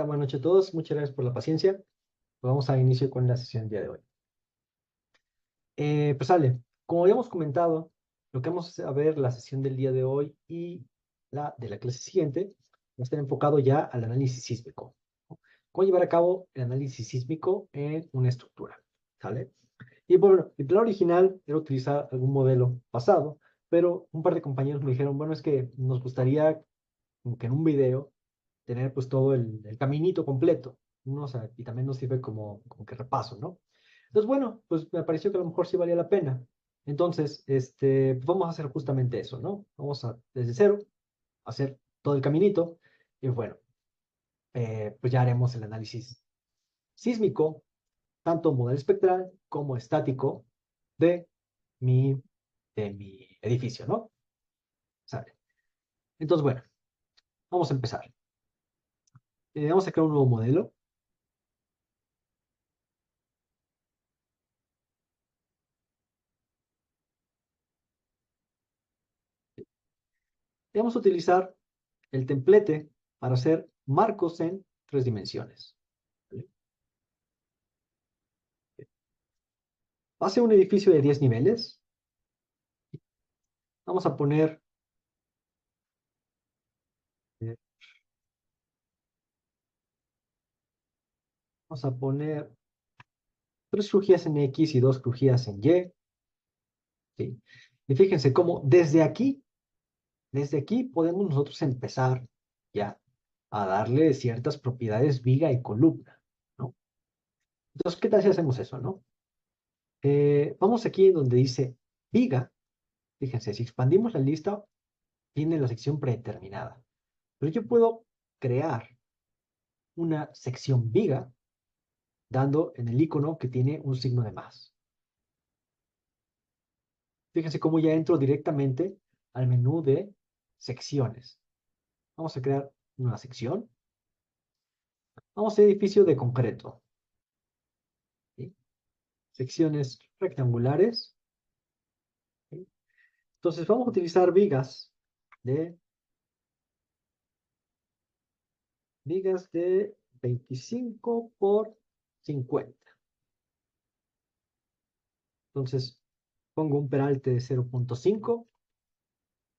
Buenas noches a todos, muchas gracias por la paciencia. Pues vamos a inicio con la sesión del día de hoy. Pues sale, como habíamos comentado, lo que vamos a ver la sesión del día de hoy y la de la clase siguiente va a estar enfocado ya al análisis sísmico, ¿no? Cómo llevar a cabo el análisis sísmico en una estructura, ¿sale? Y bueno, el plan original era utilizar algún modelo pasado, pero un par de compañeros me dijeron, bueno, es que nos gustaría como que en un video tener pues todo el caminito completo, ¿no? O sea, y también nos sirve como que repaso, ¿no? Entonces, bueno, pues me pareció que a lo mejor sí valía la pena. Entonces, pues vamos a hacer justamente eso, ¿no? Vamos a, desde cero, hacer todo el caminito y bueno, pues ya haremos el análisis sísmico, tanto modelo espectral como estático de mi, de mi edificio, ¿no? ¿Sale? Entonces, bueno, vamos a empezar. Vamos a crear un nuevo modelo. Vamos a utilizar el templete para hacer marcos en 3 dimensiones. ¿Vale? Va a ser un edificio de 10 niveles. Vamos a poner, eh, vamos a poner 3 crujías en X y 2 crujías en Y. ¿Sí? Y fíjense cómo desde aquí podemos nosotros empezar ya a darle ciertas propiedades viga y columna, ¿no? Entonces, ¿qué tal si hacemos eso, no? Vamos aquí en donde dice viga. Fíjense, si expandimos la lista, tiene la sección predeterminada. Pero yo puedo crear una sección viga dando en el icono que tiene un signo de más. Fíjense cómo ya entro directamente al menú de secciones. Vamos a crear una sección. Vamos a edificio de concreto. ¿Sí? Secciones rectangulares. ¿Sí? Entonces vamos a utilizar de, vigas de 25 por 50. Entonces pongo un peralte de 0.5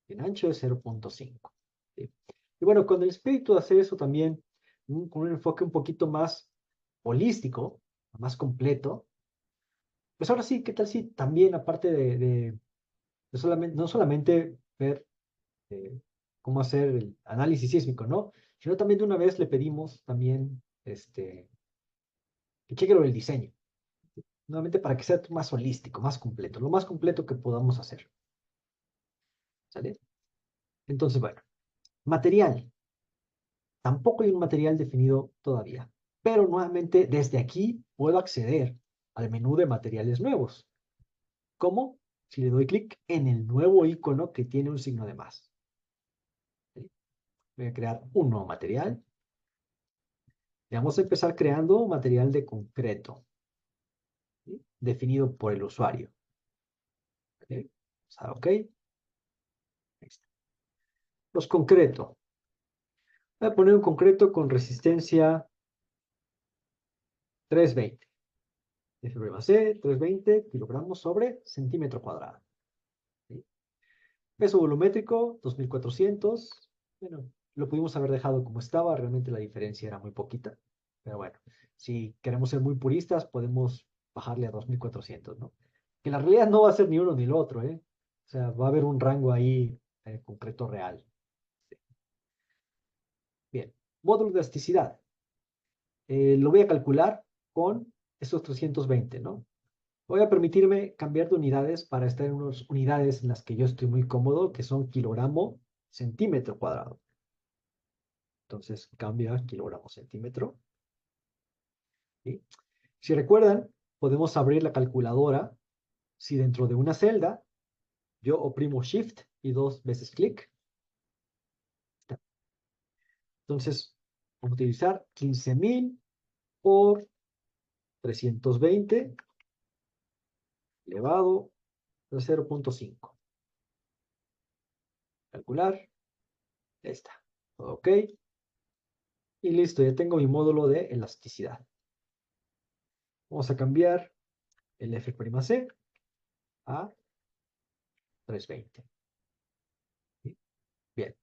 en ancho de 0.5. ¿Sí? Y bueno, con el espíritu de hacer eso también, con un enfoque un poquito más holístico, más completo, pues ahora sí, ¿qué tal si también, aparte de solamente, no solamente ver eh, cómo hacer el análisis sísmico, ¿no? Sino también de una vez le pedimos también que cheque lo del diseño, nuevamente para que sea más holístico, más completo, lo más completo que podamos hacer. ¿Sale? Entonces, bueno, material. Tampoco hay un material definido todavía, pero nuevamente desde aquí puedo acceder al menú de materiales nuevos. ¿Cómo? Si le doy clic en el nuevo icono que tiene un signo de más. ¿Sí? Voy a crear un nuevo material. Y vamos a empezar creando material de concreto, ¿sí? Definido por el usuario. ¿Sí? OK. Ahí está. Los concreto. Voy a poner un concreto con resistencia 320. F va a ser 320 kilogramos sobre centímetro cuadrado. ¿Sí? Peso volumétrico, 2400. Bueno, lo pudimos haber dejado como estaba, realmente la diferencia era muy poquita. Pero bueno, si queremos ser muy puristas, podemos bajarle a 2400, ¿no? Que la realidad no va a ser ni uno ni lo otro, ¿eh? O sea, va a haber un rango ahí concreto real. Bien, módulo de elasticidad. Lo voy a calcular con estos 320, ¿no? Voy a permitirme cambiar de unidades para estar en unas unidades en las que yo estoy muy cómodo, que son kilogramo centímetro cuadrado. Entonces cambia kilogramo centímetro. ¿Sí? Si recuerdan, podemos abrir la calculadora si dentro de una celda yo oprimo Shift y 2 veces clic. Entonces vamos a utilizar 15.000 por 320 elevado a 0.5. Calcular. Ya está. OK. Y listo, ya tengo mi módulo de elasticidad. Vamos a cambiar el F'C a 320. ¿Sí? Bien,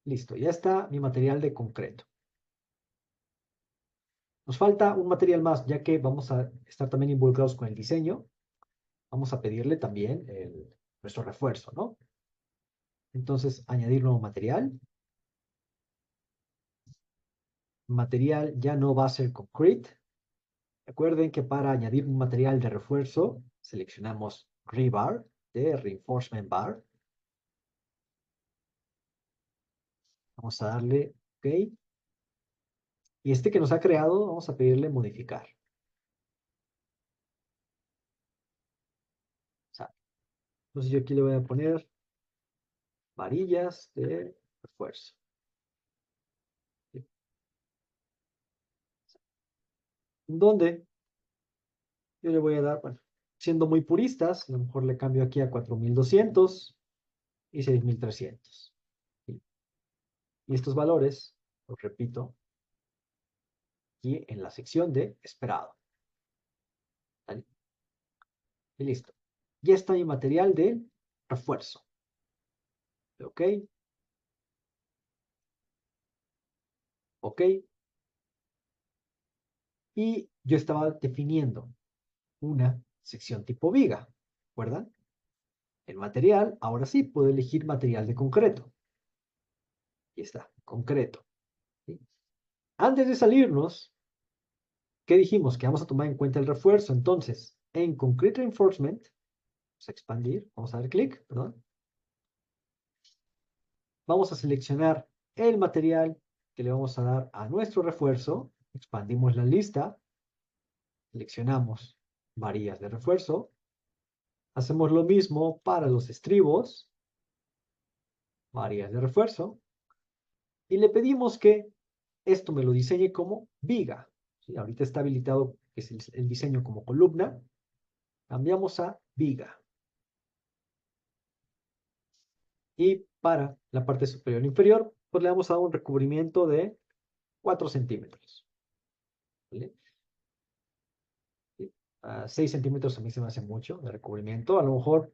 listo, ya está mi material de concreto. Nos falta un material más, ya que vamos a estar también involucrados con el diseño. Vamos a pedirle también nuestro refuerzo, ¿no? Entonces, añadir nuevo material. Material ya no va a ser concrete. Recuerden que para añadir un material de refuerzo, seleccionamos rebar de reinforcement bar. Vamos a darle OK. Y este que nos ha creado, vamos a pedirle modificar. Sale. Entonces yo aquí le voy a poner varillas de refuerzo. Donde yo le voy a dar, bueno, siendo muy puristas, a lo mejor le cambio aquí a 4200 y 6300. ¿Sí? Y estos valores, los repito, aquí en la sección de esperado. ¿Vale? Y listo. Ya está mi material de refuerzo. OK, OK. Y yo estaba definiendo una sección tipo viga. ¿Recuerdan? El material, ahora sí, puedo elegir material de concreto. Aquí está, concreto. ¿Sí? Antes de salirnos, ¿qué dijimos? Que vamos a tomar en cuenta el refuerzo. Entonces, en Concrete Reinforcement, vamos a expandir, vamos a dar clic, perdón. Vamos a seleccionar el material que le vamos a dar a nuestro refuerzo. Expandimos la lista, seleccionamos varillas de refuerzo. Hacemos lo mismo para los estribos, varillas de refuerzo. Y le pedimos que esto me lo diseñe como viga. ¿Sí? Ahorita está habilitado que es el diseño como columna. Cambiamos a viga. Y para la parte superior e inferior, pues le vamos a dar un recubrimiento de 4 centímetros. ¿Vale? ¿Sí? 6 centímetros a mí se me hace mucho de recubrimiento. A lo mejor,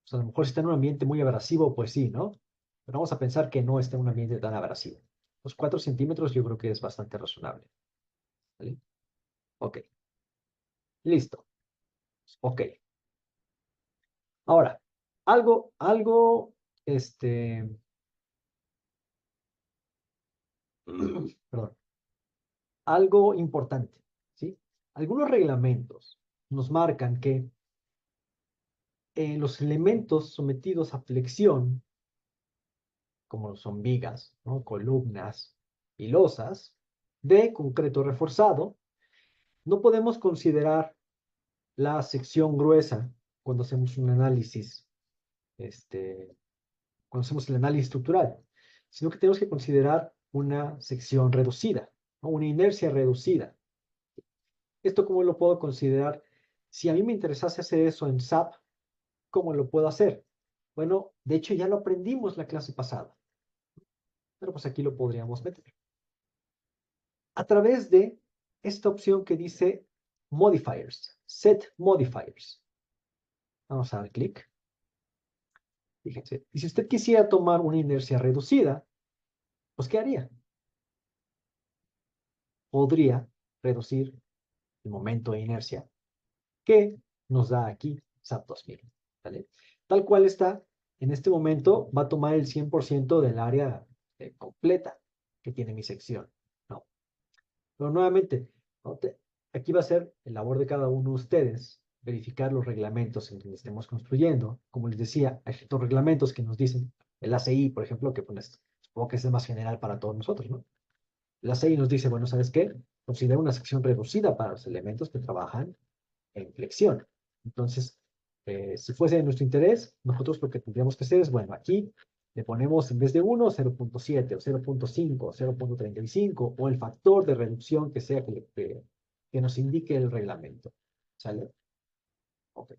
pues a lo mejor si está en un ambiente muy abrasivo, pues sí, ¿no? Pero vamos a pensar que no está en un ambiente tan abrasivo. Los 4 centímetros yo creo que es bastante razonable. ¿Vale? OK. Listo. OK. Ahora, este, perdón, algo importante, ¿sí? Algunos reglamentos nos marcan que los elementos sometidos a flexión, como son vigas, ¿no? Columnas y losas, de concreto reforzado, no podemos considerar la sección gruesa cuando hacemos un análisis, este, cuando hacemos el análisis estructural, sino que tenemos que considerar una sección reducida, ¿no? Una inercia reducida. ¿Esto cómo lo puedo considerar? Si a mí me interesase hacer eso en SAP, ¿cómo lo puedo hacer? Bueno, de hecho ya lo aprendimos la clase pasada, pero pues aquí lo podríamos meter. A través de esta opción que dice Modifiers, Set Modifiers. Vamos a dar clic. Fíjense. Y si usted quisiera tomar una inercia reducida, pues ¿qué haría? Podría reducir el momento de inercia que nos da aquí SAP 2000. ¿Vale? Tal cual está, en este momento va a tomar el 100% del área completa que tiene mi sección. ¿No? Pero nuevamente, ¿no? Aquí va a ser el labor de cada uno de ustedes verificar los reglamentos en donde estemos construyendo. Como les decía, hay ciertos reglamentos que nos dicen, el ACI, por ejemplo, que pues, supongo que es el más general para todos nosotros, ¿no? El ACI nos dice, bueno, ¿sabes qué? Considera una sección reducida para los elementos que trabajan en flexión. Entonces, si fuese de nuestro interés, nosotros lo que tendríamos que hacer es, bueno, aquí le ponemos en vez de 1, 0.7 o 0.5 o 0.35 o el factor de reducción que sea que nos indique el reglamento. ¿Sale? OK.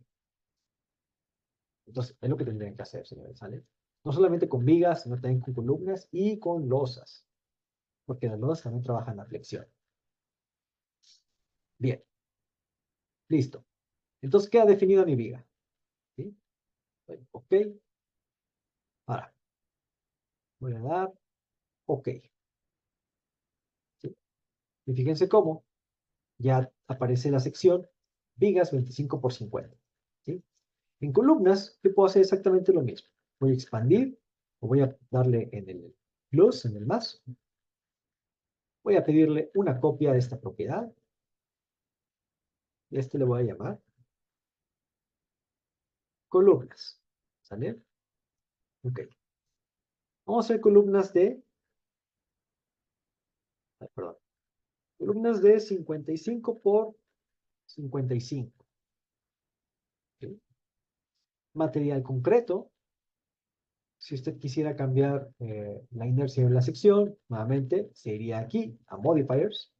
Entonces, es lo que tendrían que hacer, señores. ¿Sale? No solamente con vigas, sino también con columnas y con losas. porque las lodas también trabajan la flexión. Bien, listo. Entonces queda definida mi viga. ¿Sí? Ok, ahora voy a dar ok. ¿Sí? Y fíjense cómo ya aparece la sección vigas 25 por 50. ¿Sí? En columnas, yo puedo hacer exactamente lo mismo. Voy a expandir, o voy a darle en el plus, en el más. Voy a pedirle una copia de esta propiedad. Y a este le voy a llamar columnas. ¿Sale? Ok. Vamos a hacer columnas de, perdón, columnas de 55 por 55. ¿Sí? Material concreto. Si usted quisiera cambiar la inercia de la sección, nuevamente se iría aquí a Modifiers.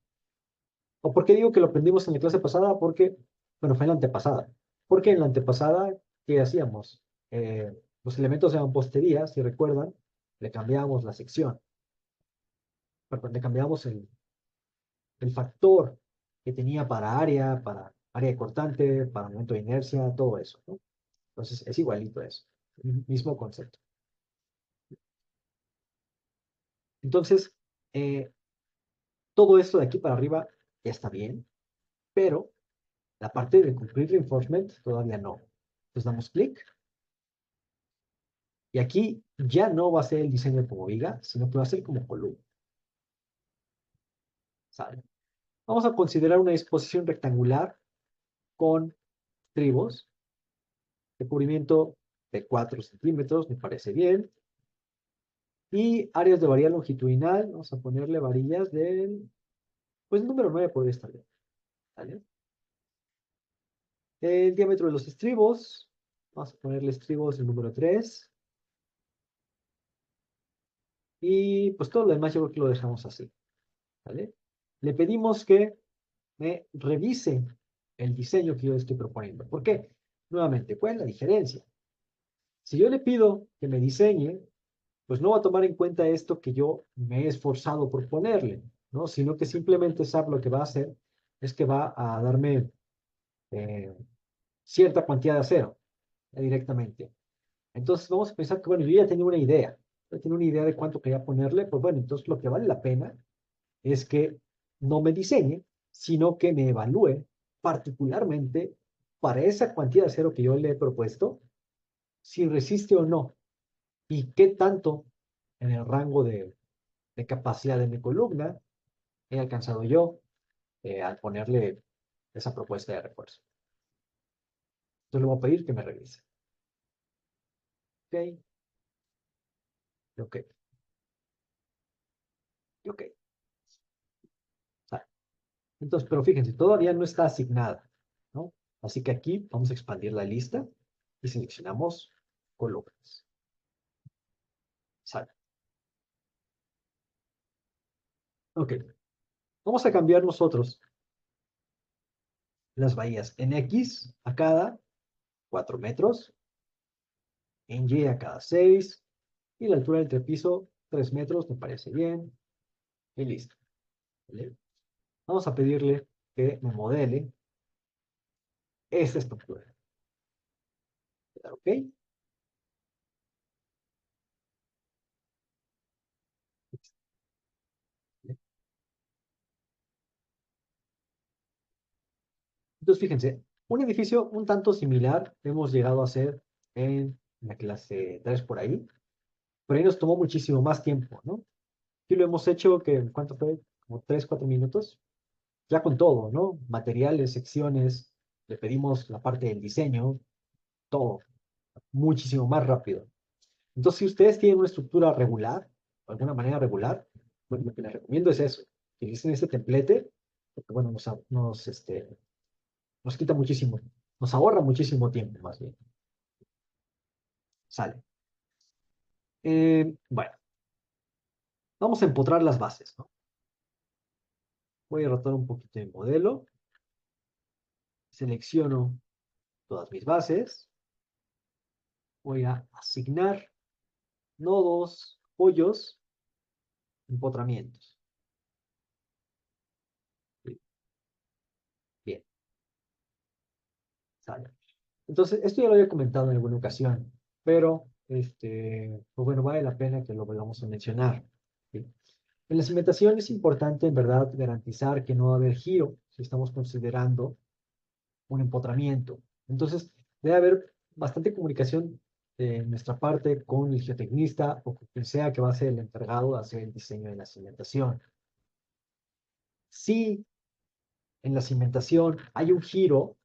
¿O por qué digo que lo aprendimos en la clase pasada? Porque, bueno, fue en la antepasada. Porque en la antepasada, ¿qué hacíamos? Los elementos de mampostería, si recuerdan, le cambiábamos la sección. Perdón, le cambiábamos el factor que tenía para área de cortante, para momento de inercia, todo eso, ¿no? Entonces, es igualito eso. Mismo concepto. Entonces, eh, todo esto de aquí para arriba ya está bien, pero la parte de cumplir reinforcement todavía no. Entonces damos clic y aquí ya no va a ser el diseño como viga, sino que va a ser como columna. ¿Sale? Vamos a considerar una disposición rectangular con tribos de cubrimiento de 4 centímetros, me parece bien. Y áreas de varilla longitudinal, vamos a ponerle varillas del, pues el número 9 podría estar bien. ¿Vale? El diámetro de los estribos, vamos a ponerle estribos el número 3. Y pues todo lo demás yo creo que lo dejamos así. ¿Vale? Le pedimos que me revise el diseño que yo estoy proponiendo. ¿Por qué? Nuevamente, ¿cuál es la diferencia? Si yo le pido que me diseñe, pues no va a tomar en cuenta esto que yo me he esforzado por ponerle, ¿no? Sino que simplemente SAP lo que va a hacer es que va a darme eh, cierta cantidad de acero directamente. Entonces vamos a pensar que, bueno, yo ya tenía una idea, yo tenía una idea de cuánto quería ponerle, pues bueno, entonces lo que vale la pena es que no me diseñe, sino que me evalúe particularmente para esa cantidad de acero que yo le he propuesto, si resiste o no, y qué tanto en el rango de capacidad de mi columna he alcanzado yo al ponerle esa propuesta de refuerzo. Entonces le voy a pedir que me revise. Ok, ok, ok. Entonces, pero fíjense, todavía no está asignada, ¿no? Así que aquí vamos a expandir la lista y seleccionamos columnas. Sale. Ok, vamos a cambiar nosotros las bahías en X a cada 4 metros, en Y a cada 6 y la altura del entrepiso 3 metros, me parece bien, y listo. ¿Vale? Vamos a pedirle que me modele esta estructura. ¿Ok? Entonces, fíjense, un edificio un tanto similar hemos llegado a hacer en la clase 3 por ahí, pero ahí nos tomó muchísimo más tiempo, ¿no? Y lo hemos hecho, que ¿cuánto fue? Como 3 4 minutos, ya con todo, ¿no? Materiales, secciones, le pedimos la parte del diseño, todo, muchísimo más rápido. Entonces, si ustedes tienen una estructura regular, de alguna manera regular, bueno, lo que les recomiendo es eso, que utilicen este templete, porque bueno, nos quita muchísimo, nos ahorra muchísimo tiempo, más bien. Sale. Bueno, vamos a empotrar las bases, ¿no? Voy a rotar un poquito el modelo, selecciono todas mis bases, voy a asignar nodos, pollos, empotramientos. ¿Sale? Entonces, esto ya lo había comentado en alguna ocasión, pero, pues bueno, vale la pena que lo volvamos a mencionar. ¿Sí? En la cimentación es importante, en verdad, garantizar que no va a haber giro si estamos considerando un empotramiento. Entonces, debe haber bastante comunicación de nuestra parte con el geotecnista o con quien sea que va a ser el encargado de hacer el diseño de la cimentación. Si en la cimentación hay un giro,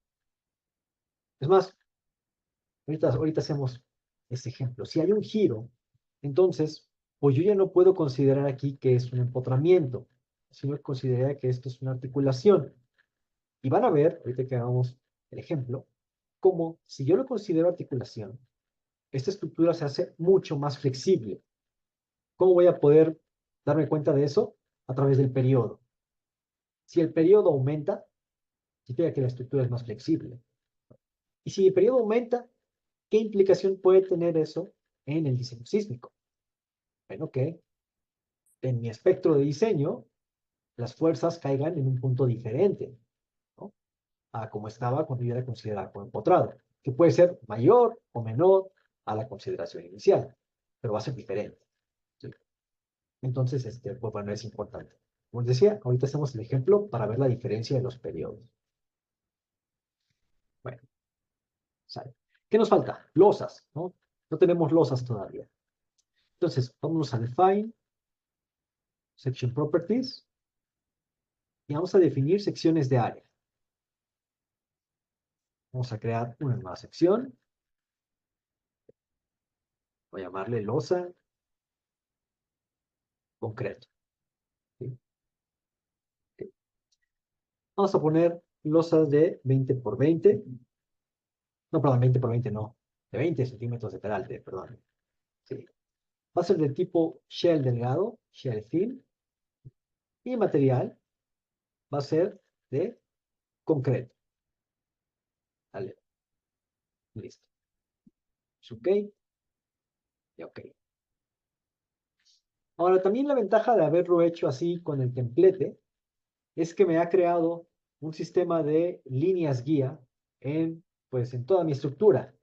es más, ahorita hacemos ese ejemplo. Si hay un giro, entonces, pues yo ya no puedo considerar aquí que es un empotramiento, sino que consideraría que esto es una articulación. Y van a ver, ahorita que hagamos el ejemplo, como si yo lo considero articulación, esta estructura se hace mucho más flexible. ¿Cómo voy a poder darme cuenta de eso? A través del periodo. Si el periodo aumenta, significa que la estructura es más flexible. Y si el periodo aumenta, ¿qué implicación puede tener eso en el diseño sísmico? Bueno, que en mi espectro de diseño, las fuerzas caigan en un punto diferente, ¿no? A como estaba cuando yo era considerado como empotrado, que puede ser mayor o menor a la consideración inicial, pero va a ser diferente. ¿Sí? Entonces, pues bueno, es importante. Como les decía, ahorita hacemos el ejemplo para ver la diferencia de los periodos. Bueno, ¿sale? ¿Qué nos falta? Losas, ¿no? No tenemos losas todavía. Entonces, vámonos a Define, Section Properties, y vamos a definir secciones de área. Vamos a crear una nueva sección. Voy a llamarle losa concreto. ¿Sí? Vamos a poner losas de 20 por 20. No, perdón, 20 por 20 no. De 20 centímetros de peralte, perdón. Sí. Va a ser del tipo shell delgado, shell thin. Y el material va a ser de concreto. Vale, listo. Es ok y ok. Ahora, también la ventaja de haberlo hecho así con el templete es que me ha creado un sistema de líneas guía pues, en toda mi estructura.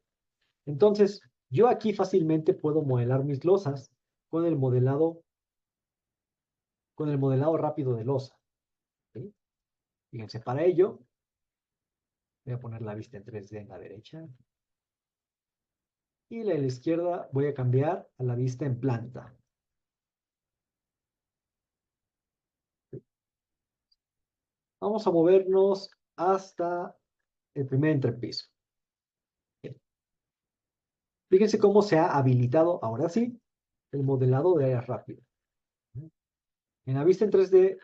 Entonces, yo aquí fácilmente puedo modelar mis losas con el modelado, con el modelado rápido de losa. ¿Sí? Fíjense, para ello, voy a poner la vista en 3D en la derecha. Y la de la izquierda voy a cambiar a la vista en planta. Vamos a movernos hasta el primer entrepiso. Fíjense cómo se ha habilitado, ahora sí, el modelado de áreas rápido. En la vista en 3D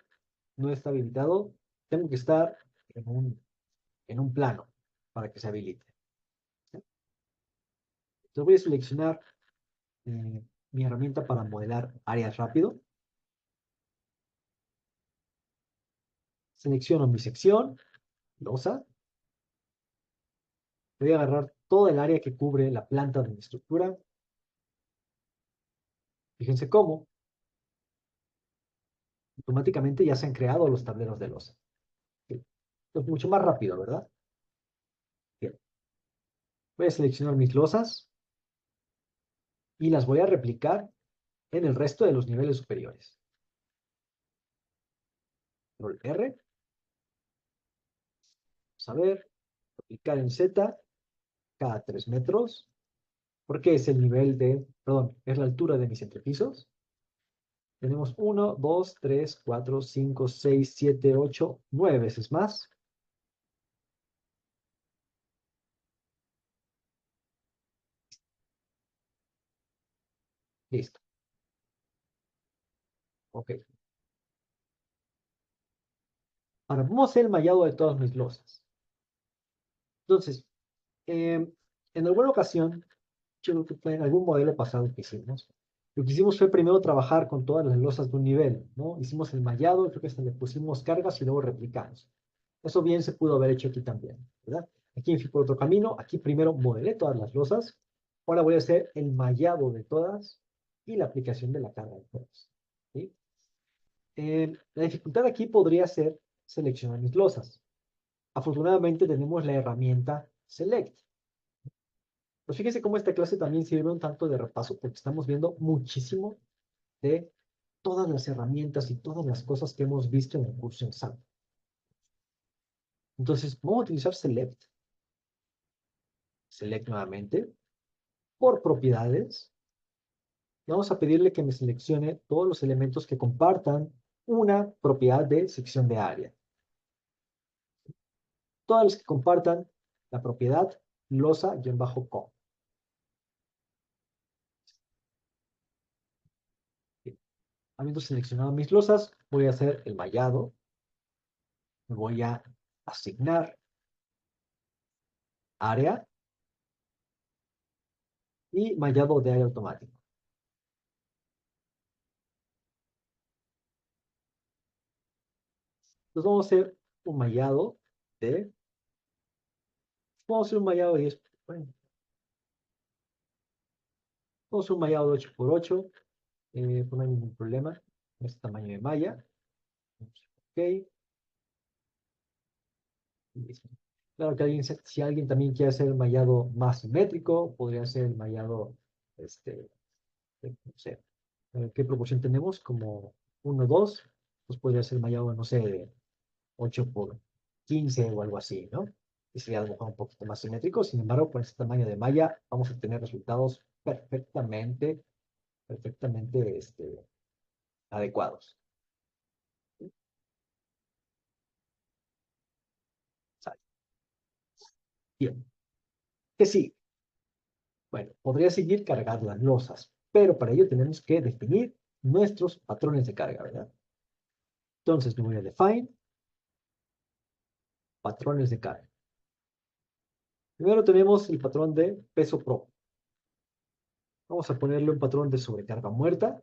no está habilitado. Tengo que estar en un plano para que se habilite. Entonces voy a seleccionar mi herramienta para modelar áreas rápido. Selecciono mi sección, losa. Voy a agarrar toda el área que cubre la planta de mi estructura. Fíjense cómo automáticamente ya se han creado los tableros de losa. ¿Sí? Es mucho más rápido, ¿verdad? Bien. Voy a seleccionar mis losas y las voy a replicar en el resto de los niveles superiores. Control R. Vamos a ver. Replicar en Z cada 3 metros. Porque es el nivel perdón, es la altura de mis entrepisos. Tenemos 1, 2, 3, 4, 5, 6, 7, 8, 9 veces más. Listo. Ok. Ahora vamos a hacer el mallado de todas mis losas. Entonces, en alguna ocasión, yo creo que fue en algún modelo pasado que hicimos, lo que hicimos fue primero trabajar con todas las losas de un nivel, ¿no? Hicimos el mallado, creo que hasta le pusimos cargas y luego replicamos. Eso bien se pudo haber hecho aquí también, ¿verdad? Aquí me fui por otro camino, aquí primero modelé todas las losas, ahora voy a hacer el mallado de todas y la aplicación de la carga de todas, ¿sí? La dificultad aquí podría ser seleccionar mis losas. Afortunadamente tenemos la herramienta select. Pues fíjense cómo esta clase también sirve un tanto de repaso porque estamos viendo muchísimo de todas las herramientas y todas las cosas que hemos visto en el curso en SAP. Entonces, vamos a utilizar select. Select nuevamente. Por propiedades. Y vamos a pedirle que me seleccione todos los elementos que compartan una propiedad de sección de área. Todos los que compartan la propiedad losa-com. Habiendo seleccionado mis losas, voy a hacer el mallado. Me voy a asignar área y mallado de área automático. Entonces vamos a hacer un mallado de... Vamos a hacer un mallado de 10. Bueno, vamos a hacer un mallado de 8 por 8. Pues no hay ningún problema. Este tamaño de malla. Ok. Listo. Claro que si alguien también quiere hacer el mallado más simétrico, podría ser el mallado, no sé, ¿qué proporción tenemos? Como 1, 2, pues podría ser el mallado, no sé, de 8 por 15 o algo así, ¿no? Y sería a lo mejor un poquito más simétrico. Sin embargo, con este tamaño de malla vamos a tener resultados perfectamente, adecuados. ¿Sale? Bien. ¿Qué sí? Bueno, podría seguir cargar las losas, pero para ello tenemos que definir nuestros patrones de carga, ¿verdad? Entonces me voy a define patrones de carga. Primero tenemos el patrón de peso pro. Vamos a ponerle un patrón de sobrecarga muerta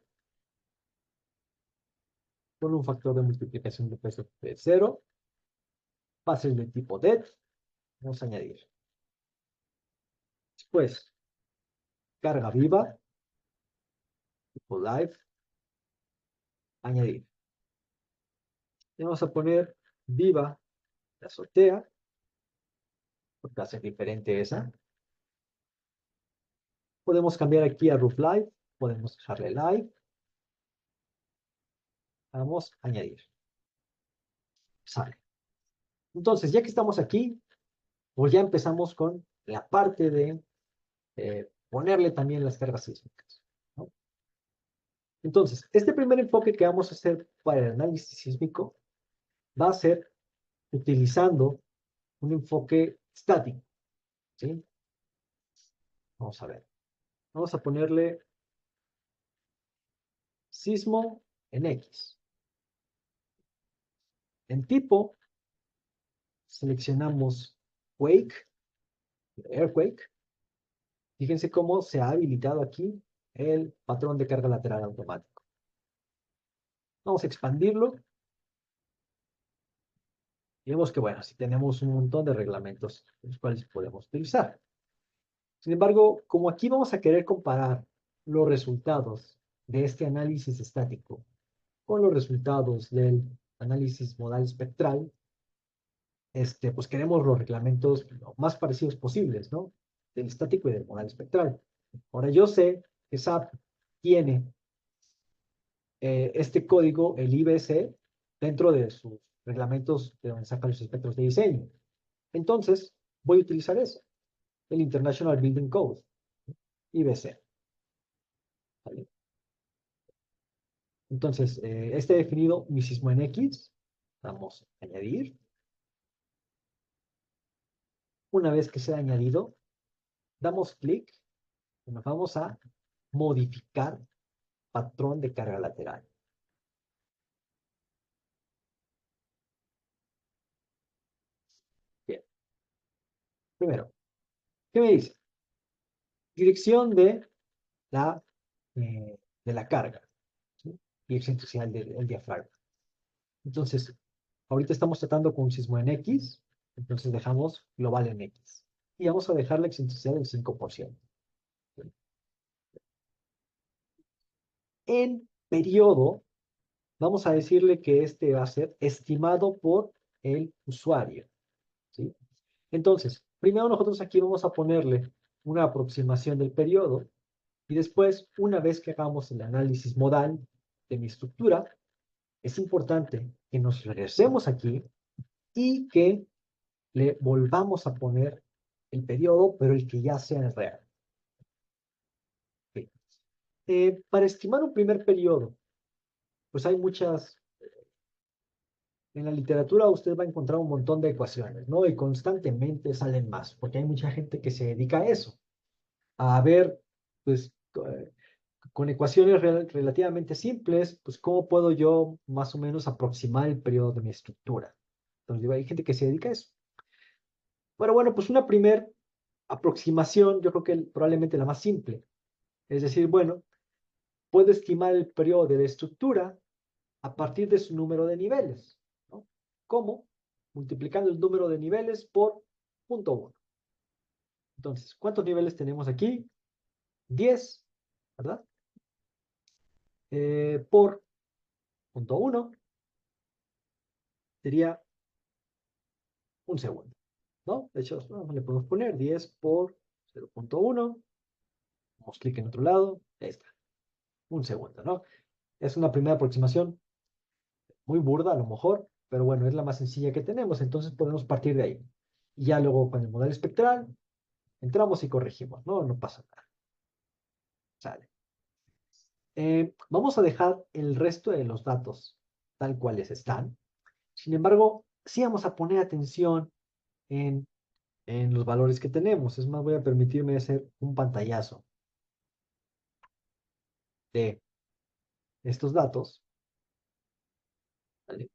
con un factor de multiplicación de peso de 0. Pases de tipo det. Vamos a añadir. Después, carga viva, tipo live, añadir. Y vamos a poner viva la azotea, porque va a ser diferente esa. Podemos cambiar aquí a roof live, podemos dejarle live. Vamos a añadir. Sale. Entonces, ya que estamos aquí, pues ya empezamos con la parte de ponerle también las cargas sísmicas, ¿no? Entonces, este primer enfoque que vamos a hacer para el análisis sísmico va a ser utilizando un enfoque estático, ¿sí? Vamos a ver. Vamos a ponerle sismo en X. En tipo, seleccionamos Quake, Earthquake. Fíjense cómo se ha habilitado aquí el patrón de carga lateral automático. Vamos a expandirlo. Y vemos que, bueno, sí tenemos un montón de reglamentos los cuales podemos utilizar. Sin embargo, como aquí vamos a querer comparar los resultados de este análisis estático con los resultados del análisis modal espectral, pues queremos los reglamentos lo más parecidos posibles, ¿no? Del estático y del modal espectral. Ahora yo sé que SAP tiene este código, el IBC, dentro de sus reglamentos de donde sacan los espectros de diseño. Entonces, voy a utilizar eso, el International Building Code, IBC. ¿Vale? Entonces, este definido mi sismo en X. Vamos a añadir. Una vez que sea añadido, damos clic y nos vamos a modificar patrón de carga lateral. Bien. Primero, ¿qué me dice? Dirección la, de la carga, ¿sí? Dirección inicial del diafragma. Entonces, ahorita estamos tratando con un sismo en X, entonces dejamos global en X. Y vamos a dejar la excentricidad del 5%. En periodo, vamos a decirle que este va a ser estimado por el usuario, ¿sí? Entonces, Primero nosotros aquí vamos a ponerle una aproximación del periodo y después, una vez que hagamos el análisis modal de mi estructura, es importante que nos regresemos aquí y que le volvamos a poner el periodo, pero el que ya sea el real. Ok. Para estimar un primer periodo, pues hay muchas, en la literatura usted va a encontrar un montón de ecuaciones, ¿no? Y constantemente salen más, porque hay mucha gente que se dedica a eso, a ver, pues, con ecuaciones relativamente simples, pues, ¿cómo puedo yo más o menos aproximar el periodo de mi estructura? Entonces, digo, hay gente que se dedica a eso. Bueno, pues una primer aproximación, yo creo que probablemente la más simple, es decir, bueno, puedo estimar el periodo de la estructura a partir de su número de niveles, ¿no? ¿Cómo? Multiplicando el número de niveles por punto 1. Entonces, ¿cuántos niveles tenemos aquí? 10, ¿verdad? Por punto 1 sería un segundo, ¿no? De hecho, le podemos poner 10 por 0.1, damos clic en otro lado, ahí está, un segundo, ¿no? Es una primera aproximación muy burda a lo mejor, pero bueno, es la más sencilla que tenemos, entonces podemos partir de ahí. Y ya luego con el modelo espectral, entramos y corregimos, ¿no? No pasa nada. Sale. Vamos a dejar el resto de los datos tal cuales están. Sin embargo, sí vamos a poner atención en, en los valores que tenemos. Es más, voy a permitirme hacer un pantallazo de estos datos. ¿Vale?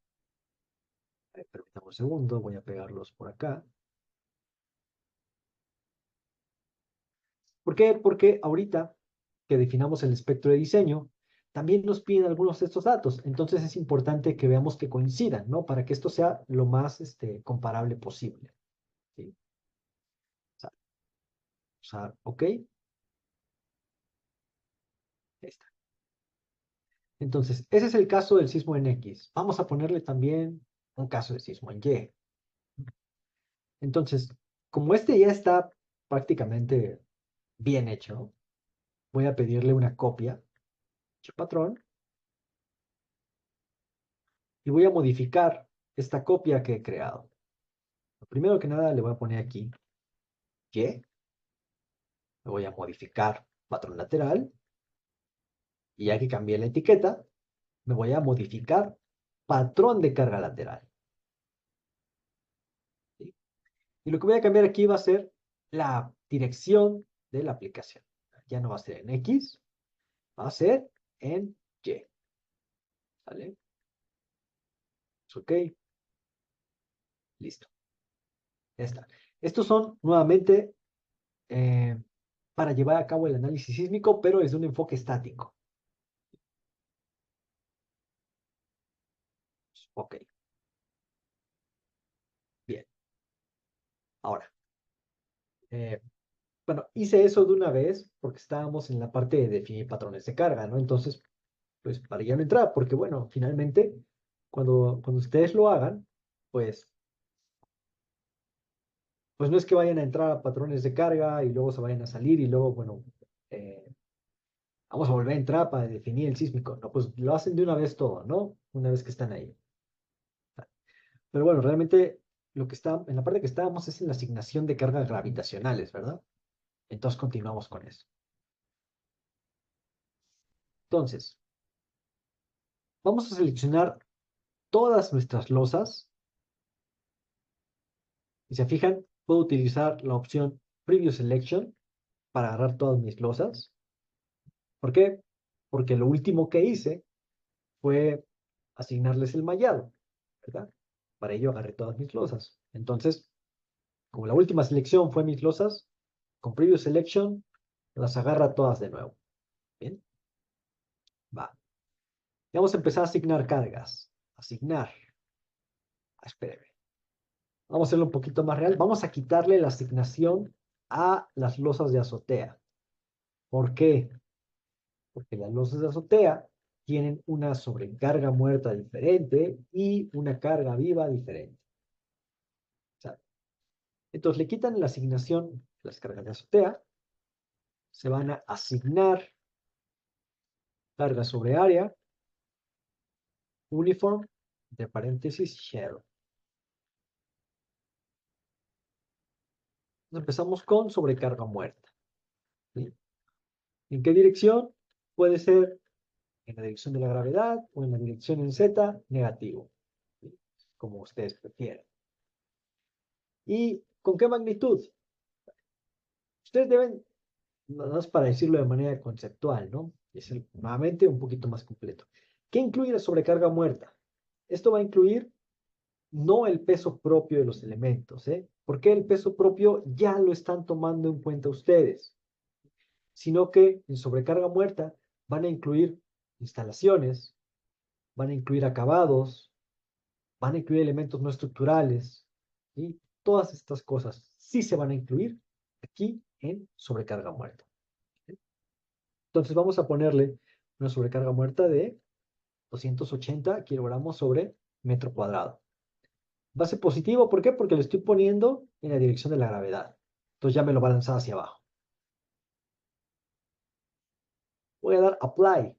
Permítame un segundo, voy a pegarlos por acá. ¿Por qué? Porque ahorita que definamos el espectro de diseño, también nos piden algunos de estos datos. Entonces es importante que veamos que coincidan, ¿no? Para que esto sea lo más comparable posible. ¿Sí? Usar OK. Ahí está. Entonces, ese es el caso del sismo en X. Vamos a ponerle también un caso de sismo en Y. Entonces, como este ya está prácticamente bien hecho, voy a pedirle una copia, dicho patrón, y voy a modificar esta copia que he creado. Lo primero que nada le voy a poner aquí Y, le voy a modificar patrón lateral, y ya que cambié la etiqueta, me voy a modificar patrón de carga lateral. ¿Sí? Y lo que voy a cambiar aquí va a ser la dirección de la aplicación. Ya no va a ser en X, va a ser en Y. ¿Vale? Ok, listo. Ya está. Estos son nuevamente para llevar a cabo el análisis sísmico, pero desde un enfoque estático. Ok, bien. Ahora, eh, bueno, hice eso de una vez porque estábamos en la parte de definir patrones de carga, ¿no? Entonces, pues para ya no entrar, porque bueno, finalmente, cuando ustedes lo hagan, pues, pues no es que vayan a entrar a patrones de carga y luego se vayan a salir y luego, bueno, eh, vamos a volver a entrar para definir el sísmico. No, pues lo hacen de una vez todo, ¿no? Una vez que están ahí. Pero bueno, realmente lo que está, en la parte que estábamos es en la asignación de cargas gravitacionales, ¿verdad? Entonces continuamos con eso. Entonces, vamos a seleccionar todas nuestras losas. Si se fijan, puedo utilizar la opción Preview Selection para agarrar todas mis losas. ¿Por qué? Porque lo último que hice fue asignarles el mallado, ¿verdad? Para ello agarré todas mis losas. Entonces, como la última selección fue mis losas, con Preview Selection las agarra todas de nuevo. Bien, va. Y vamos a empezar a asignar cargas. Asignar. Espéreme. Vamos a hacerlo un poquito más real. Vamos a quitarle la asignación a las losas de azotea. ¿Por qué? Porque las losas de azotea tienen una sobrecarga muerta diferente y una carga viva diferente. ¿Sabe? Entonces le quitan la asignación de las cargas de azotea, se van a asignar carga sobre área, uniform, de paréntesis, shell. Empezamos con sobrecarga muerta. ¿Sí? ¿En qué dirección? Puede ser en la dirección de la gravedad o en la dirección en Z, negativo. ¿Sí? Como ustedes prefieran. ¿Y con qué magnitud? Ustedes deben, nada más para decirlo de manera conceptual, ¿no? Es nuevamente un poquito más completo. ¿Qué incluye la sobrecarga muerta? Esto va a incluir no el peso propio de los elementos, ¿eh? Porque el peso propio ya lo están tomando en cuenta ustedes, sino que en sobrecarga muerta van a incluir instalaciones, van a incluir acabados, van a incluir elementos no estructurales, y todas estas cosas sí se van a incluir aquí en sobrecarga muerta. ¿Sí? Entonces vamos a ponerle una sobrecarga muerta de 280 kilogramos sobre metro cuadrado. Va a ser positivo, ¿por qué? Porque lo estoy poniendo en la dirección de la gravedad. Entonces ya me lo va a lanzar hacia abajo. Voy a dar apply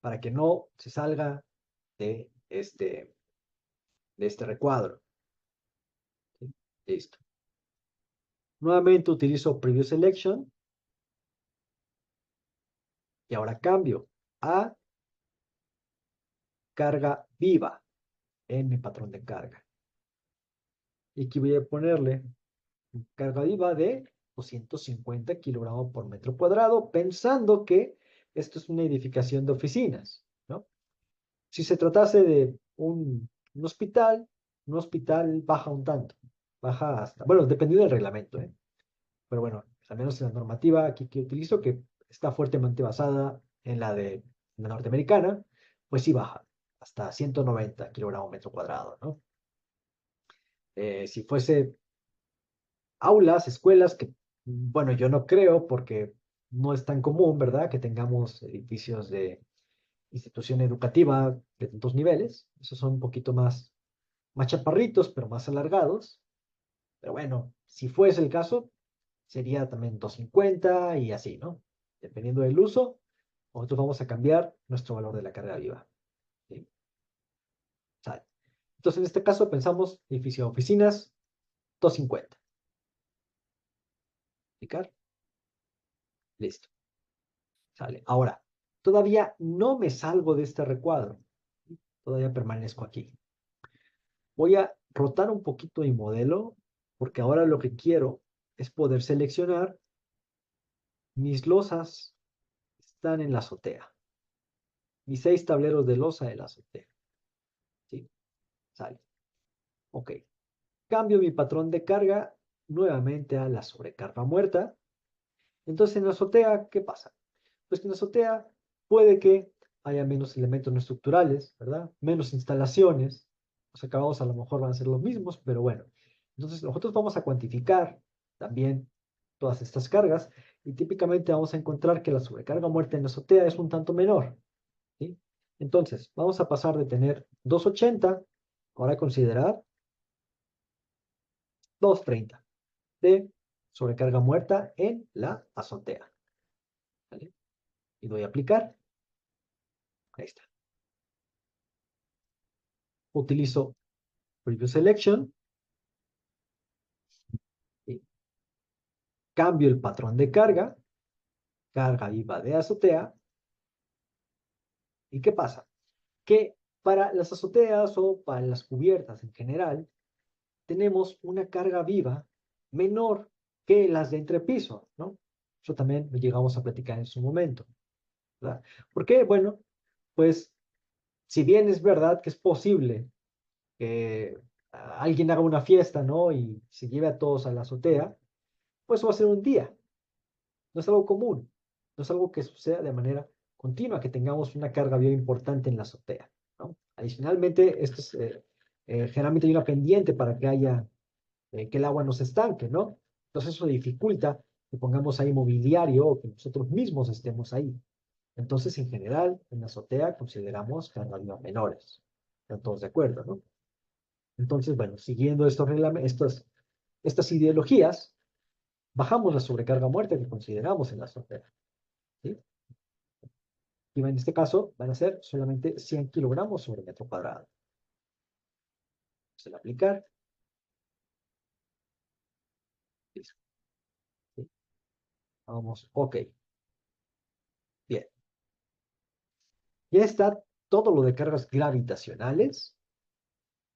para que no se salga de este recuadro. ¿Sí? Listo. Nuevamente utilizo Preview Selection y ahora cambio a carga viva en mi patrón de carga. Y aquí voy a ponerle carga viva de 250 kilogramos por metro cuadrado, pensando que esto es una edificación de oficinas, ¿no? Si se tratase de un hospital baja un tanto, baja hasta, bueno, dependiendo del reglamento, ¿eh? Pero bueno, al menos en la normativa aquí que utilizo, que está fuertemente basada en la de la norteamericana, pues sí baja hasta 190 kilogramos metro cuadrado, ¿no? Si fuese aulas, escuelas, que bueno, yo no creo porque no es tan común, ¿verdad? Que tengamos edificios de institución educativa de tantos niveles. Esos son un poquito más chaparritos, pero más alargados. Pero bueno, si fuese el caso, sería también 250 y así, ¿no? Dependiendo del uso, nosotros vamos a cambiar nuestro valor de la carga viva. ¿Sí? Sale. Entonces, en este caso, pensamos edificio de oficinas, 250. ¿Aplicar? Listo. Sale. Ahora, todavía no me salgo de este recuadro. Todavía permanezco aquí. Voy a rotar un poquito mi modelo, porque ahora lo que quiero es poder seleccionar mis losas están en la azotea. Mis 6 tableros de losa de la azotea. ¿Sí? Sale. Ok. Cambio mi patrón de carga nuevamente a la sobrecarga muerta. Entonces en la azotea, ¿qué pasa? Pues que en la azotea puede que haya menos elementos no estructurales, ¿verdad? Menos instalaciones. Los acabados a lo mejor van a ser los mismos, pero bueno. Entonces nosotros vamos a cuantificar también todas estas cargas y típicamente vamos a encontrar que la sobrecarga muerta en la azotea es un tanto menor, ¿sí? Entonces, vamos a pasar de tener 280, ahora a considerar 230 de sobrecarga muerta en la azotea. ¿Vale? Y doy a aplicar. Ahí está. Utilizo Preview Selection. Y cambio el patrón de carga. Carga viva de azotea. ¿Y qué pasa? Que para las azoteas o para las cubiertas en general, tenemos una carga viva menor que las de entrepiso, ¿no? Eso también lo llegamos a platicar en su momento, ¿verdad? ¿Por qué? Bueno, pues si bien es verdad que es posible que alguien haga una fiesta, ¿no? Y se lleve a todos a la azotea, pues eso va a ser un día, no es algo común, no es algo que suceda de manera continua, que tengamos una carga viva importante en la azotea, ¿no? Adicionalmente, generalmente hay una pendiente para que haya, que el agua no se estanque, ¿no? Entonces eso dificulta que pongamos ahí mobiliario o que nosotros mismos estemos ahí. Entonces, en general, en la azotea consideramos cargas viva menores. ¿Están todos de acuerdo, no? Entonces, bueno, siguiendo estos reglamentos, estas ideologías, bajamos la sobrecarga muerta que consideramos en la frontera. ¿Sí? Y en este caso van a ser solamente 100 kilogramos sobre metro cuadrado. Se va a aplicar. Listo. ¿Sí? Vamos, ok. Bien. Ya está todo lo de cargas gravitacionales.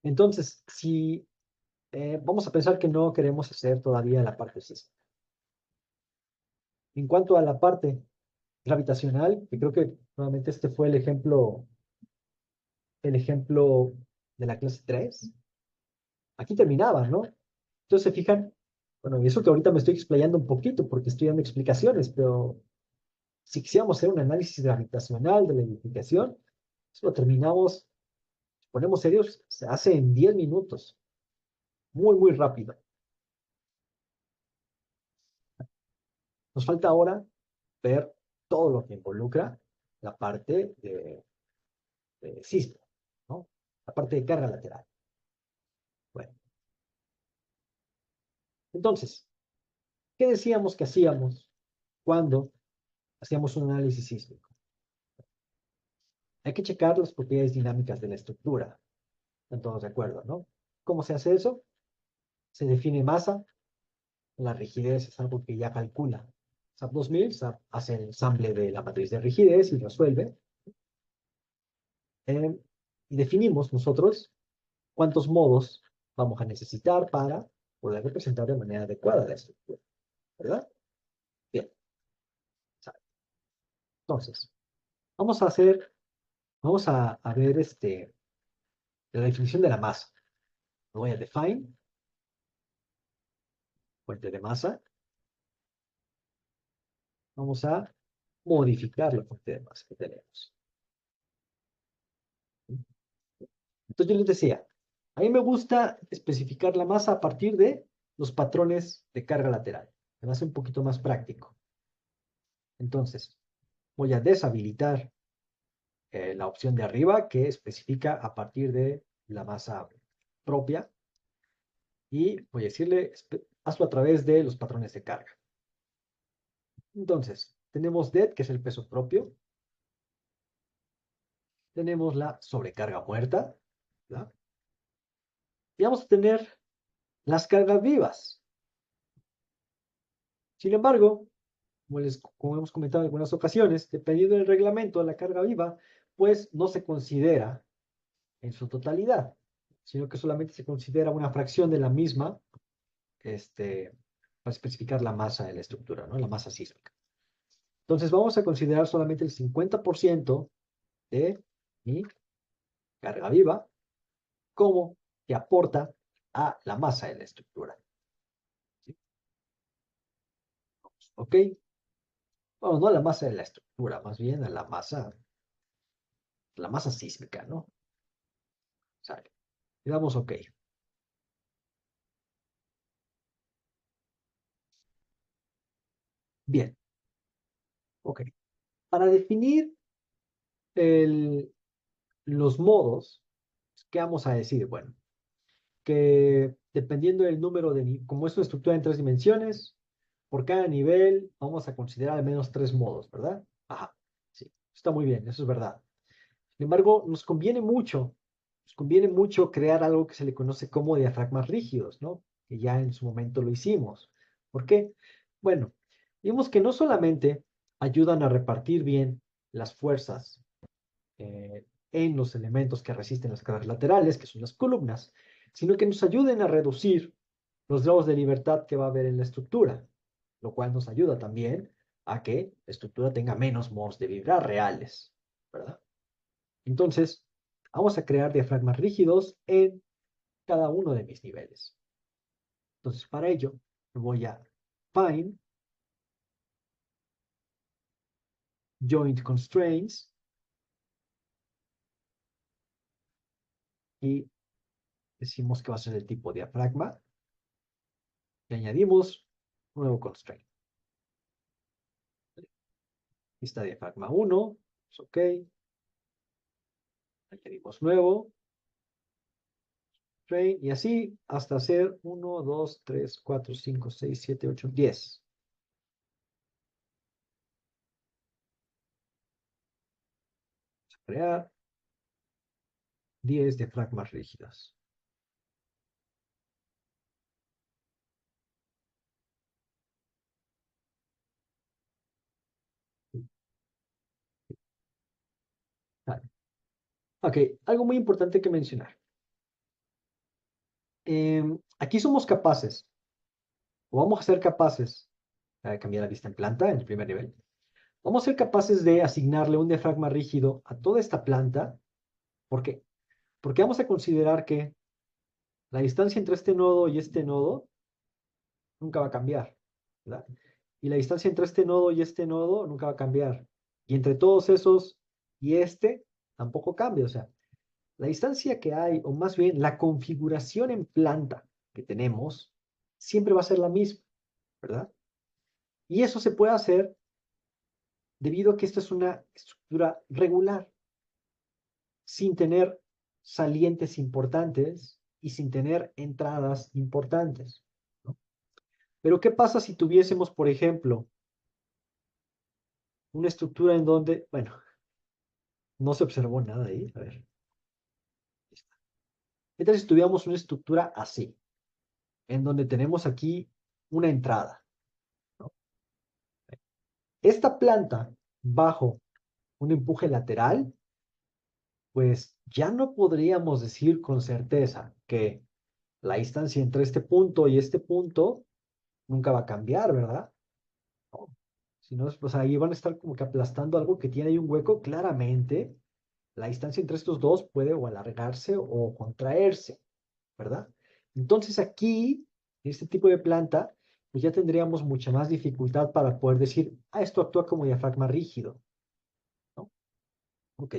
Entonces, si vamos a pensar que no queremos hacer todavía la parte sísmica. En cuanto a la parte gravitacional, que creo que nuevamente este fue el ejemplo de la clase 3, aquí terminaba, ¿no? Entonces se fijan, bueno, y eso que ahorita me estoy explayando un poquito porque estoy dando explicaciones, pero si quisiéramos hacer un análisis gravitacional de la edificación, eso lo terminamos, si ponemos serios, se hace en 10 minutos, muy, muy rápido. Nos falta ahora ver todo lo que involucra la parte de sismo, ¿no? La parte de carga lateral. Bueno, entonces, ¿qué decíamos que hacíamos cuando hacíamos un análisis sísmico? Hay que checar las propiedades dinámicas de la estructura. ¿Están todos de acuerdo, no? ¿Cómo se hace eso? Se define masa, la rigidez es algo que ya calcula. SAP 2000, SAP hace el ensamble de la matriz de rigidez y resuelve. Eh, y definimos nosotros cuántos modos vamos a necesitar para poder representar de manera adecuada la estructura, ¿verdad? Bien. Entonces, vamos a ver la definición de la masa. Voy a define, fuente de masa. Vamos a modificar la fuente de masa que tenemos. Entonces yo les decía, a mí me gusta especificar la masa a partir de los patrones de carga lateral. Me hace un poquito más práctico. Entonces, voy a deshabilitar la opción de arriba que especifica a partir de la masa propia y voy a decirle, hazlo a través de los patrones de carga. Entonces, tenemos DET, que es el peso propio. Tenemos la sobrecarga muerta, ¿verdad? Y vamos a tener las cargas vivas. Sin embargo, como hemos comentado en algunas ocasiones, dependiendo del reglamento de la carga viva, pues no se considera en su totalidad, sino que solamente se considera una fracción de la misma, para especificar la masa de la estructura, ¿no? La masa sísmica. Entonces vamos a considerar solamente el 50% de mi carga viva como que aporta a la masa de la estructura. ¿Sí? ¿Ok? Bueno, no a la masa de la estructura, más bien a la masa sísmica, ¿no? Sale. Le damos OK. Bien, OK. Para definir el- los modos, ¿qué vamos a decir? Bueno, que dependiendo del número como es una estructura en 3 dimensiones, por cada nivel vamos a considerar al menos 3 modos, ¿verdad? Ajá, sí, está muy bien, eso es verdad. Sin embargo, nos conviene mucho crear algo que se le conoce como diafragmas rígidos, ¿no? Que ya en su momento lo hicimos. ¿Por qué? Bueno, vimos que no solamente ayudan a repartir bien las fuerzas en los elementos que resisten las cargas laterales, que son las columnas, sino que nos ayuden a reducir los grados de libertad que va a haber en la estructura, lo cual nos ayuda también a que la estructura tenga menos modos de vibrar reales, ¿verdad? Entonces, vamos a crear diafragmas rígidos en cada uno de mis niveles. Entonces, para ello, voy a find joint constraints y decimos que va a ser el tipo diafragma y añadimos un nuevo constraint. Aquí está diafragma 1, OK, añadimos nuevo, strain, y así hasta hacer 1, 2, 3, 4, 5, 6, 7, 8, 10. Crear 10 diafragmas rígidos. Vale. Ok, algo muy importante que mencionar. Aquí somos capaces, o vamos a ser capaces, a cambiar la vista en planta en el primer nivel. Vamos a ser capaces de asignarle un diafragma rígido a toda esta planta. ¿Por qué? Porque vamos a considerar que la distancia entre este nodo nunca va a cambiar, ¿verdad? Y la distancia entre este nodo nunca va a cambiar. Y entre todos esos y este tampoco cambia. O sea, la distancia que hay, o más bien la configuración en planta que tenemos, siempre va a ser la misma, ¿verdad? Y eso se puede hacer debido a que esta es una estructura regular, sin tener salientes importantes y sin tener entradas importantes, ¿no? Pero ¿qué pasa si tuviésemos, por ejemplo, una estructura en donde, bueno, no se observó nada ahí? A ver, ¿qué tal si tuviéramos una estructura así, en donde tenemos aquí una entrada, ¿no? Esta planta, bajo un empuje lateral, pues ya no podríamos decir con certeza que la distancia entre este punto y este punto nunca va a cambiar, ¿verdad? No. Si no, pues ahí van a estar como que aplastando algo que tiene ahí un hueco. Claramente, la distancia entre estos dos puede o alargarse o contraerse, ¿verdad? Entonces aquí, en este tipo de planta, pues ya tendríamos mucha más dificultad para poder decir, ah, esto actúa como diafragma rígido, ¿no? Ok.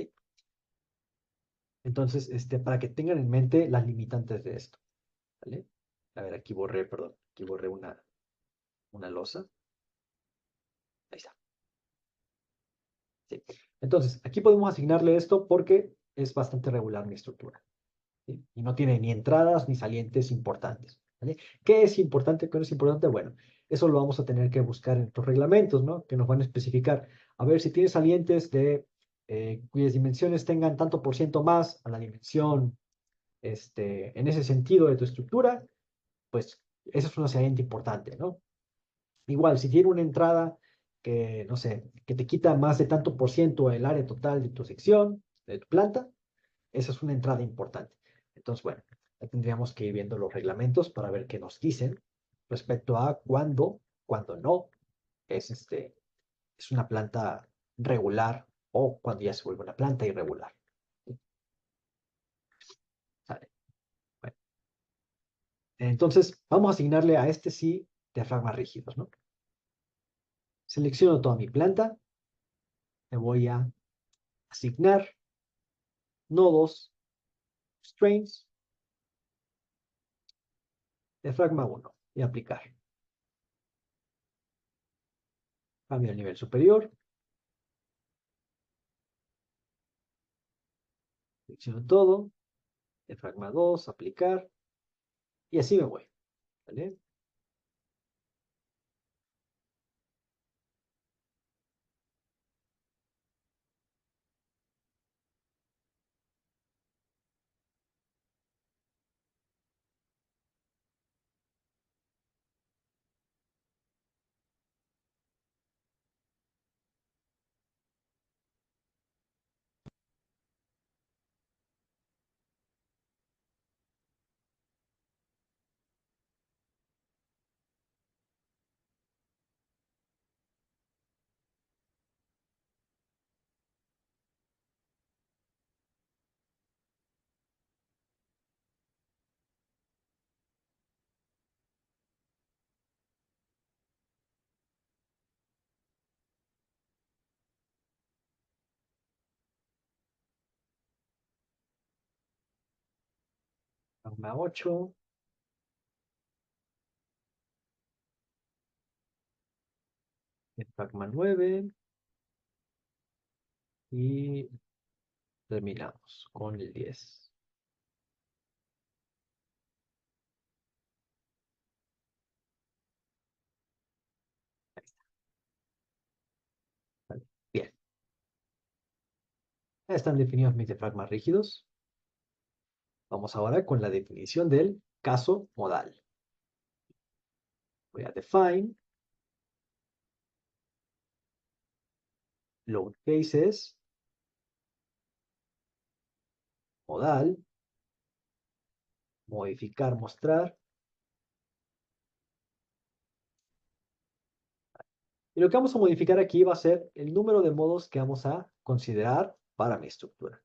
Entonces, para que tengan en mente las limitantes de esto, ¿vale? A ver, aquí borré, perdón, aquí borré una losa. Ahí está. Sí. Entonces, aquí podemos asignarle esto porque es bastante regular mi estructura, ¿sí? Y no tiene ni entradas ni salientes importantes, ¿vale? ¿Qué es importante? ¿Qué no es importante? Bueno, eso lo vamos a tener que buscar en los reglamentos, ¿no? Que nos van a especificar. A ver, si tienes salientes cuyas dimensiones tengan tanto por ciento más a la dimensión, en ese sentido de tu estructura, pues esa es una saliente importante, ¿no? Igual, si tiene una entrada que, no sé, que te quita más de tanto por ciento el área total de tu sección, de tu planta, esa es una entrada importante. Entonces, bueno, ahí tendríamos que ir viendo los reglamentos para ver qué nos dicen respecto a cuándo no es una planta regular o cuando ya se vuelve una planta irregular. ¿Sí? ¿Sale? Bueno, entonces, vamos a asignarle a este sí diafragmas rígidos, ¿no? Selecciono toda mi planta, me voy a asignar nodos, strains, diafragma 1 y aplicar. Cambio al nivel superior, selecciono todo, diafragma 2, aplicar, y así me voy, ¿vale? Diafragma 8, diafragma 9, y terminamos con el 10. Ya están definidos mis diafragmas rígidos. Vamos ahora con la definición del caso modal. Voy a define load cases, modal, modificar, mostrar. Y lo que vamos a modificar aquí va a ser el número de modos que vamos a considerar para mi estructura.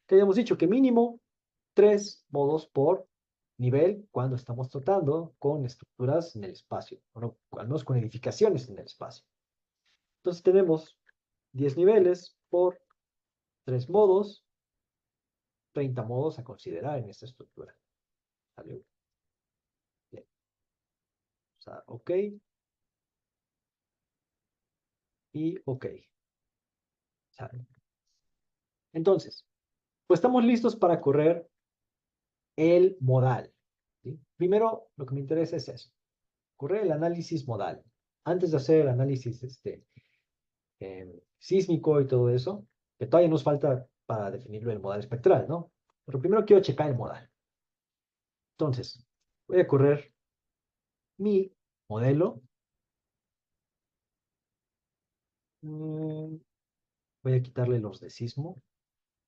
Que hayamos dicho que mínimo 3 modos por nivel cuando estamos tratando con estructuras en el espacio, o al menos con edificaciones en el espacio. Entonces tenemos 10 niveles por 3 modos, 30 modos a considerar en esta estructura. ¿Sale? Bien. O sea, OK y OK. ¿Sale? Entonces, pues estamos listos para correr el modal. ¿Sí? Primero, lo que me interesa es eso, correr el análisis modal. Antes de hacer el análisis sísmico y todo eso, que todavía nos falta para definirlo el modal espectral, ¿no? Pero primero quiero checar el modal. Entonces, voy a correr mi modelo. Voy a quitarle los de sismo.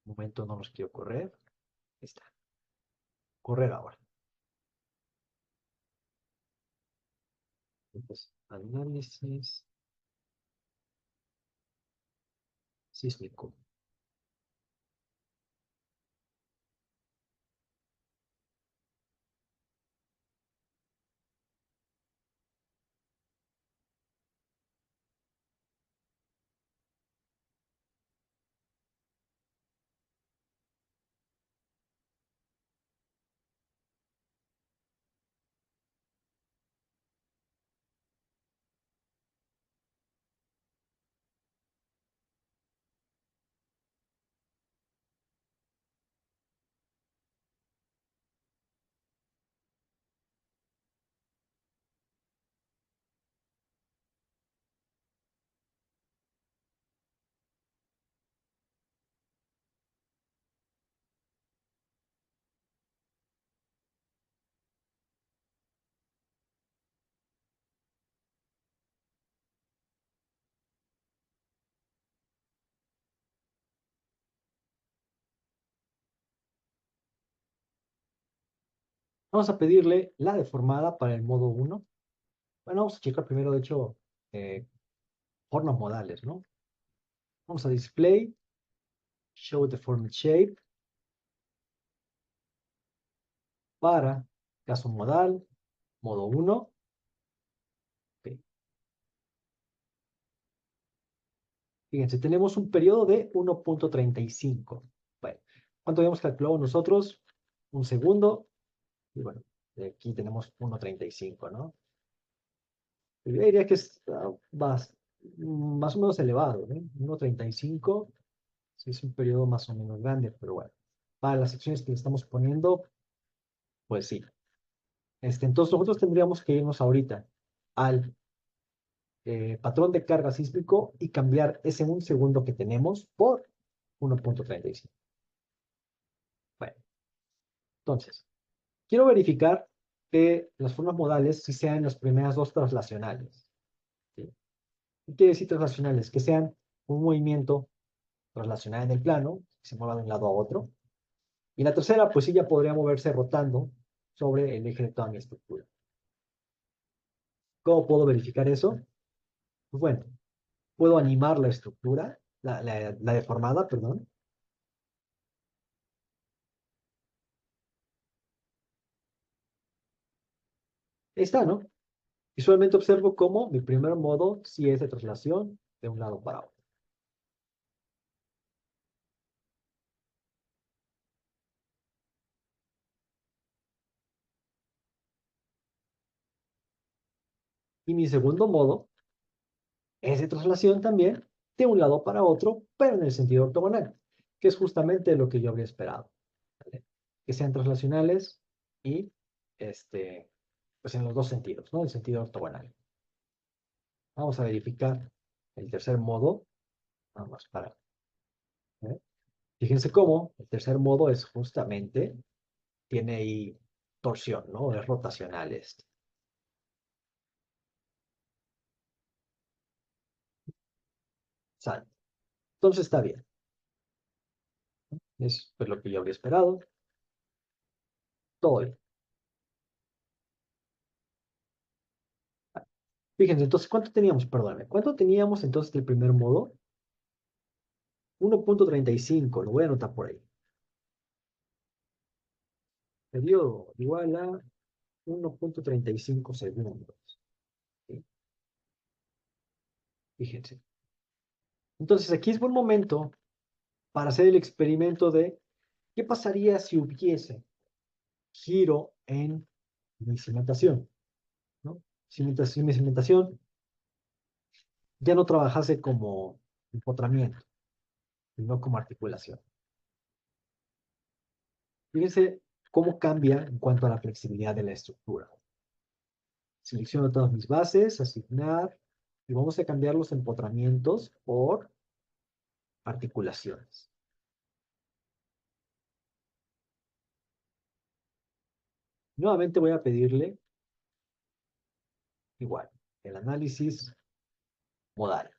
Un momento, no los quiero correr. Ahí está. Correr ahora. Entonces, análisis sísmico. Vamos a pedirle la deformada para el modo 1. Bueno, vamos a checar primero, de hecho, eh, formas modales, ¿no? Vamos a display, show deformed shape para caso modal, modo 1. Ok. Fíjense, tenemos un periodo de 1.35. Bueno, ¿cuánto habíamos calculado nosotros? Un segundo. Y bueno, aquí tenemos 1.35, ¿no? Yo diría que es más o menos elevado, ¿no? 1.35, sí es un periodo más o menos grande, pero bueno, para las secciones que le estamos poniendo, pues sí. Entonces nosotros tendríamos que irnos ahorita al patrón de carga sísmico y cambiar ese un segundo que tenemos por 1.35. Bueno, entonces, quiero verificar que las formas modales sí sean las primeras dos traslacionales. ¿Sí? ¿Qué quiere decir traslacionales? Que sean un movimiento traslacional en el plano, que se mueva de un lado a otro. Y la tercera, pues sí, ya podría moverse rotando sobre el eje de toda mi estructura. ¿Cómo puedo verificar eso? Pues bueno, puedo animar la estructura, la deformada, perdón. Ahí está, ¿no? Visualmente observo cómo mi primer modo sí es de traslación de un lado para otro. Y mi segundo modo es de traslación también de un lado para otro, pero en el sentido ortogonal, que es justamente lo que yo habría esperado. ¿Vale? Que sean traslacionales y pues en los dos sentidos, ¿no? El sentido ortogonal. Vamos a verificar el tercer modo, vamos para, ¿eh? Fíjense cómo el tercer modo es justamente, tiene ahí torsión, ¿no? Es rotacional este. Sale. Entonces está bien. Es pues, lo que yo habría esperado. Todo bien. Fíjense, entonces, ¿cuánto teníamos? Perdóname. ¿Cuánto teníamos entonces del primer modo? 1.35. Lo voy a anotar por ahí. Periodo igual a 1.35 segundos. ¿Sí? Fíjense. Entonces, aquí es buen momento para hacer el experimento de qué pasaría si hubiese giro en mi cimentación, ¿no? Si mi cimentación ya no trabajase como empotramiento, sino como articulación. Fíjense cómo cambia en cuanto a la flexibilidad de la estructura. Selecciono todas mis bases, asignar, y vamos a cambiar los empotramientos por articulaciones. Nuevamente voy a pedirle igual, el análisis modal.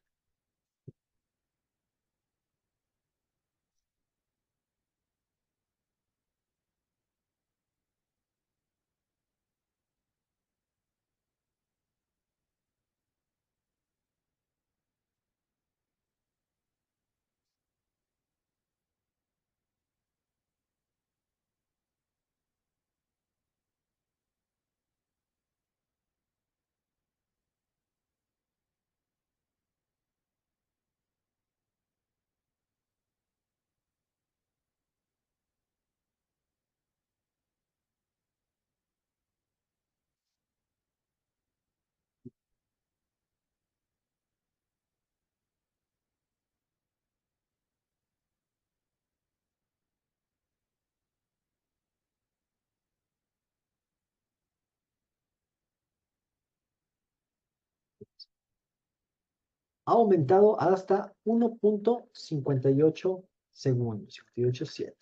Ha aumentado hasta 1.58 segundos, 58.7.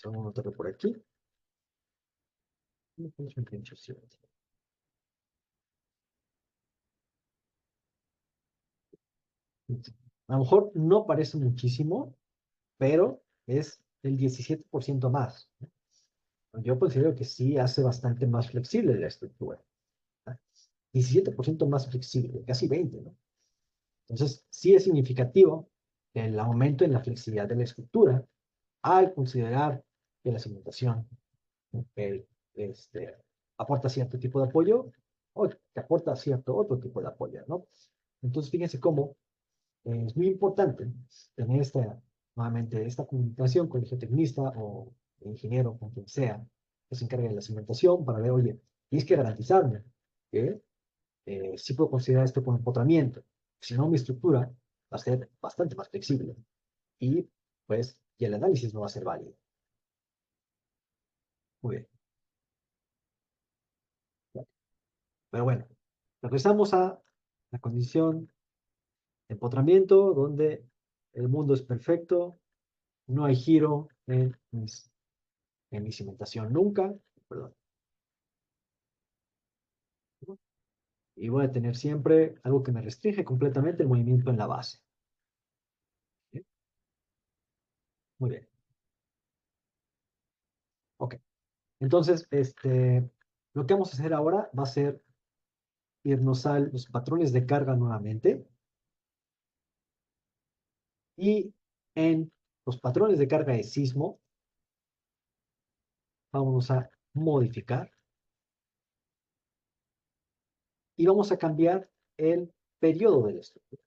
Vamos a notarlo por aquí. 1.58.7. A lo mejor no parece muchísimo, pero es el 17% más. Yo considero que sí hace bastante más flexible la estructura. 17% más flexible, casi 20, ¿no? Entonces, sí es significativo el aumento en la flexibilidad de la estructura al considerar que la cimentación eh, este, aporta cierto tipo de apoyo o que aporta cierto otro tipo de apoyo, ¿no? Entonces, fíjense cómo es muy importante tener nuevamente, esta comunicación con el geotecnista o el ingeniero, con quien sea, que se encargue de la cimentación para ver, oye, tienes que garantizarme que sí puedo considerar esto como empotramiento. Si no, mi estructura va a ser bastante más flexible y pues y el análisis no va a ser válido. Muy bien. Pero bueno, regresamos a la condición de empotramiento donde el mundo es perfecto, no hay giro en mi cimentación nunca, perdón. Y voy a tener siempre algo que me restringe completamente el movimiento en la base. ¿Sí? Muy bien. Ok. Entonces, lo que vamos a hacer ahora va a ser irnos a los patrones de carga nuevamente y en los patrones de carga de sismo vamos a modificar y vamos a cambiar el periodo de la estructura.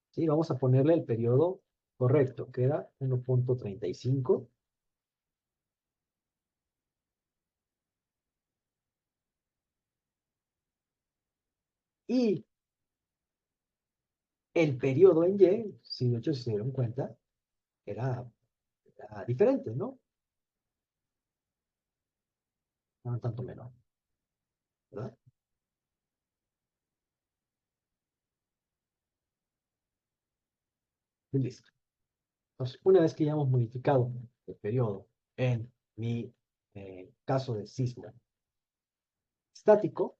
¿Sí? Vamos a ponerle el periodo correcto, que era 1.35 y el periodo en Y, si de hecho se dieron cuenta, era, era diferente, ¿no? No era tanto menor, ¿verdad? Y listo. Entonces, una vez que ya hemos modificado el periodo en mi caso de sismo estático,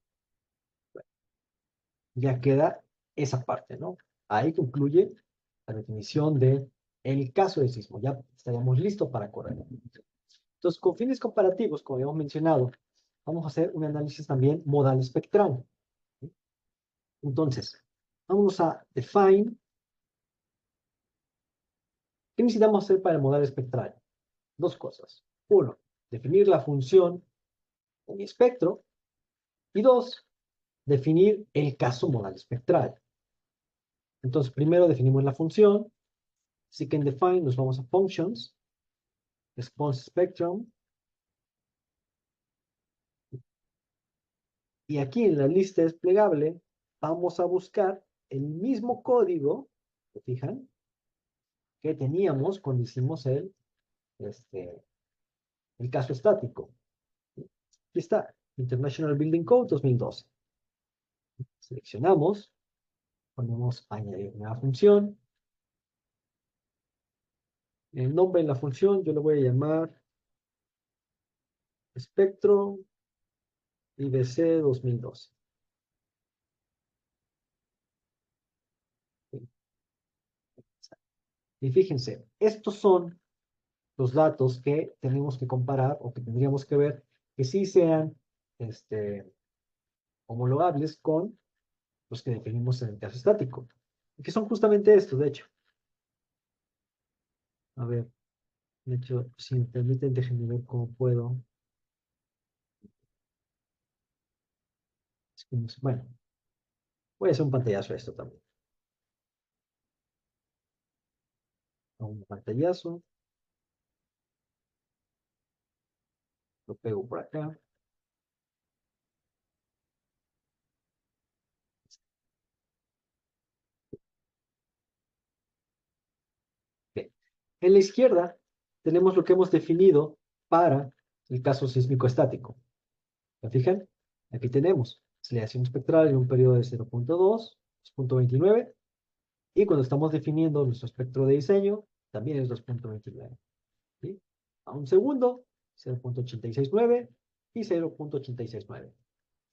ya queda esa parte, ¿no? Ahí concluye la definición de el caso de sismo. Ya estaríamos listos para correr. Entonces, con fines comparativos, como habíamos mencionado, vamos a hacer un análisis también modal espectral. ¿Sí? Entonces, vamos a define. ¿Qué necesitamos hacer para el modal espectral? Dos cosas. Uno, definir la función de mi espectro. Y dos, definir el caso modal espectral. Entonces, primero definimos la función. Si can define, nos vamos a functions, response spectrum. Y aquí en la lista desplegable vamos a buscar el mismo código, ¿se fijan? Que teníamos cuando hicimos el caso estático. Aquí está, International Building Code 2012. Seleccionamos, ponemos añadir nueva función. El nombre de la función yo lo voy a llamar espectro IBC 2012. Y fíjense, estos son los datos que tenemos que comparar o que tendríamos que ver que sí sean homologables con los que definimos en el caso estático. Que son justamente estos, de hecho. A ver, de hecho, si me permiten, déjenme ver cómo puedo. Bueno, voy a hacer un pantallazo de esto también. Un pantallazo. Lo pego por acá. Bien. En la izquierda tenemos lo que hemos definido para el caso sísmico estático. ¿Se fijan? Aquí tenemos aceleración espectral en un periodo de 0.2, 2.29, y cuando estamos definiendo nuestro espectro de diseño, también es 2.29. ¿Sí? A un segundo, 0.869 y 0.869.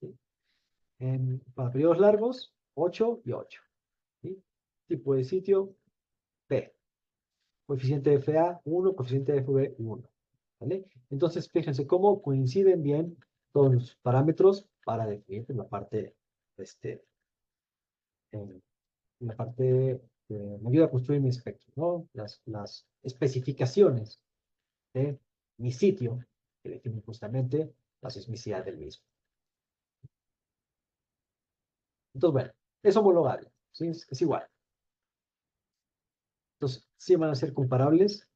¿Sí? Para periodos largos, 8 y 8. ¿Sí? Tipo de sitio, P. Coeficiente de FA, 1, coeficiente de FB, 1. ¿Vale? Entonces, fíjense cómo coinciden bien todos los parámetros para definir en la parte, en la parte que me ayuda a construir mi espectro, ¿no? Las especificaciones de mi sitio que definen justamente la sismicidad del mismo. Entonces, bueno, es homologable, ¿sí? Es igual. Entonces, sí van a ser comparables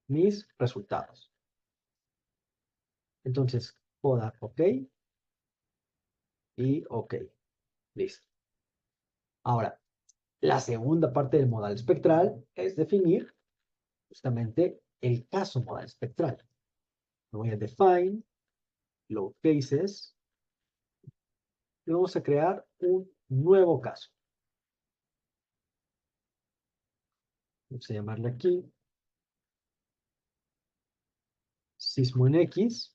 mis resultados. Entonces, puedo dar OK y OK. Listo. Ahora, la segunda parte del modal espectral es definir justamente el caso modal espectral. Me voy a define, load cases, y vamos a crear un nuevo caso. Vamos a llamarle aquí sismo en X.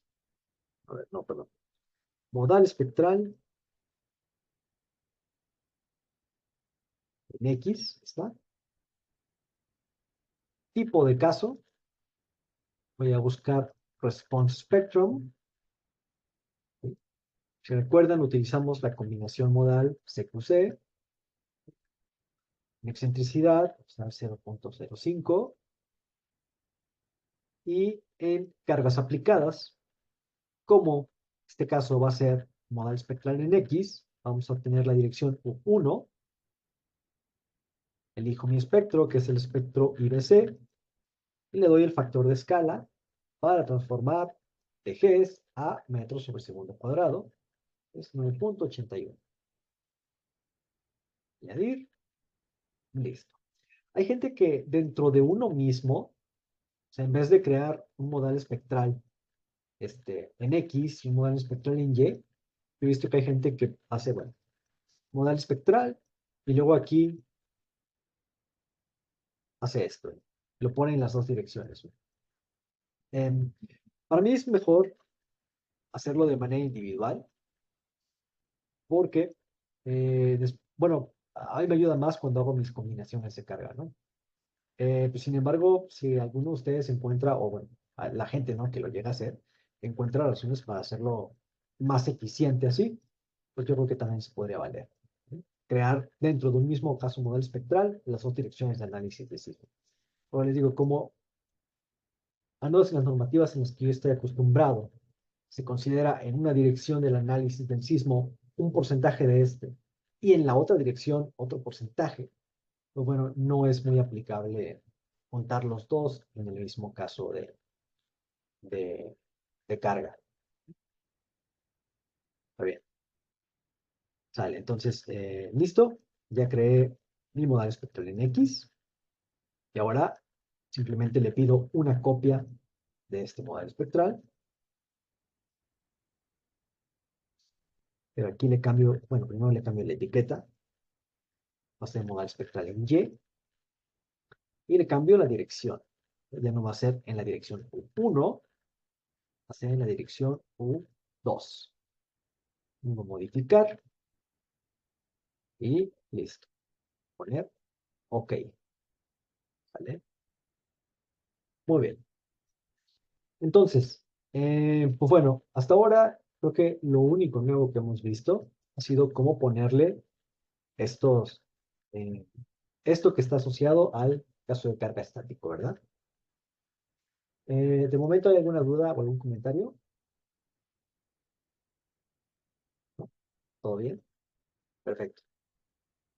A ver, no, perdón. Modal espectral en X, ¿está? Tipo de caso, voy a buscar response spectrum. ¿Sí? Si recuerdan, utilizamos la combinación modal CQC. En excentricidad, está 0.05. Y en cargas aplicadas, como este caso va a ser modal espectral en X, vamos a obtener la dirección U1. Elijo mi espectro, que es el espectro IBC, y le doy el factor de escala para transformar de Gs a metros sobre segundo cuadrado. Es 9.81. Añadir. Listo. Hay gente que dentro de uno mismo, o sea, en vez de crear un modal espectral en X y un modal espectral en Y, he visto que hay gente que hace, bueno, modal espectral y luego aquí hace esto. lo pone en las dos direcciones. Em, para mí es mejor hacerlo de manera individual porque, bueno, a mí me ayuda más cuando hago mis combinaciones de carga, ¿no? Pues, sin embargo, si alguno de ustedes encuentra, o bueno, la gente, ¿no? Que lo llega a hacer, encuentra razones para hacerlo más eficiente así, pues yo creo que también se podría valer, ¿no? Crear dentro de un mismo caso modelo espectral las dos direcciones de análisis de sismo. Como les digo, como al menos en las normativas en las que yo estoy acostumbrado, se considera en una dirección del análisis del sismo un porcentaje de este y en la otra dirección otro porcentaje. Pues bueno, no es muy aplicable contar los dos en el mismo caso de, de carga. Está bien. Sale, entonces, listo. Ya creé mi modal espectral en X y ahora simplemente le pido una copia de este modal espectral. Pero aquí le cambio, bueno, primero le cambio la etiqueta, va a ser modal espectral en Y y le cambio la dirección. Ya no va a ser en la dirección U1, va a ser en la dirección U2. Voy a modificar y listo. Poner OK. ¿Vale? Muy bien. Entonces, pues bueno, hasta ahora creo que lo único nuevo que hemos visto ha sido cómo ponerle estos, eh, esto que está asociado al caso de carga estático, ¿verdad? De momento, ¿hay alguna duda o algún comentario? ¿No? ¿Todo bien? Perfecto.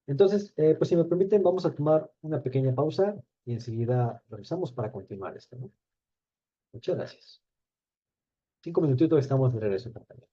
Entonces, pues si me permiten, vamos a tomar una pequeña pausa y enseguida regresamos para continuar esto, ¿no? Muchas gracias. 5 minutitos, estamos de regreso, compañeros.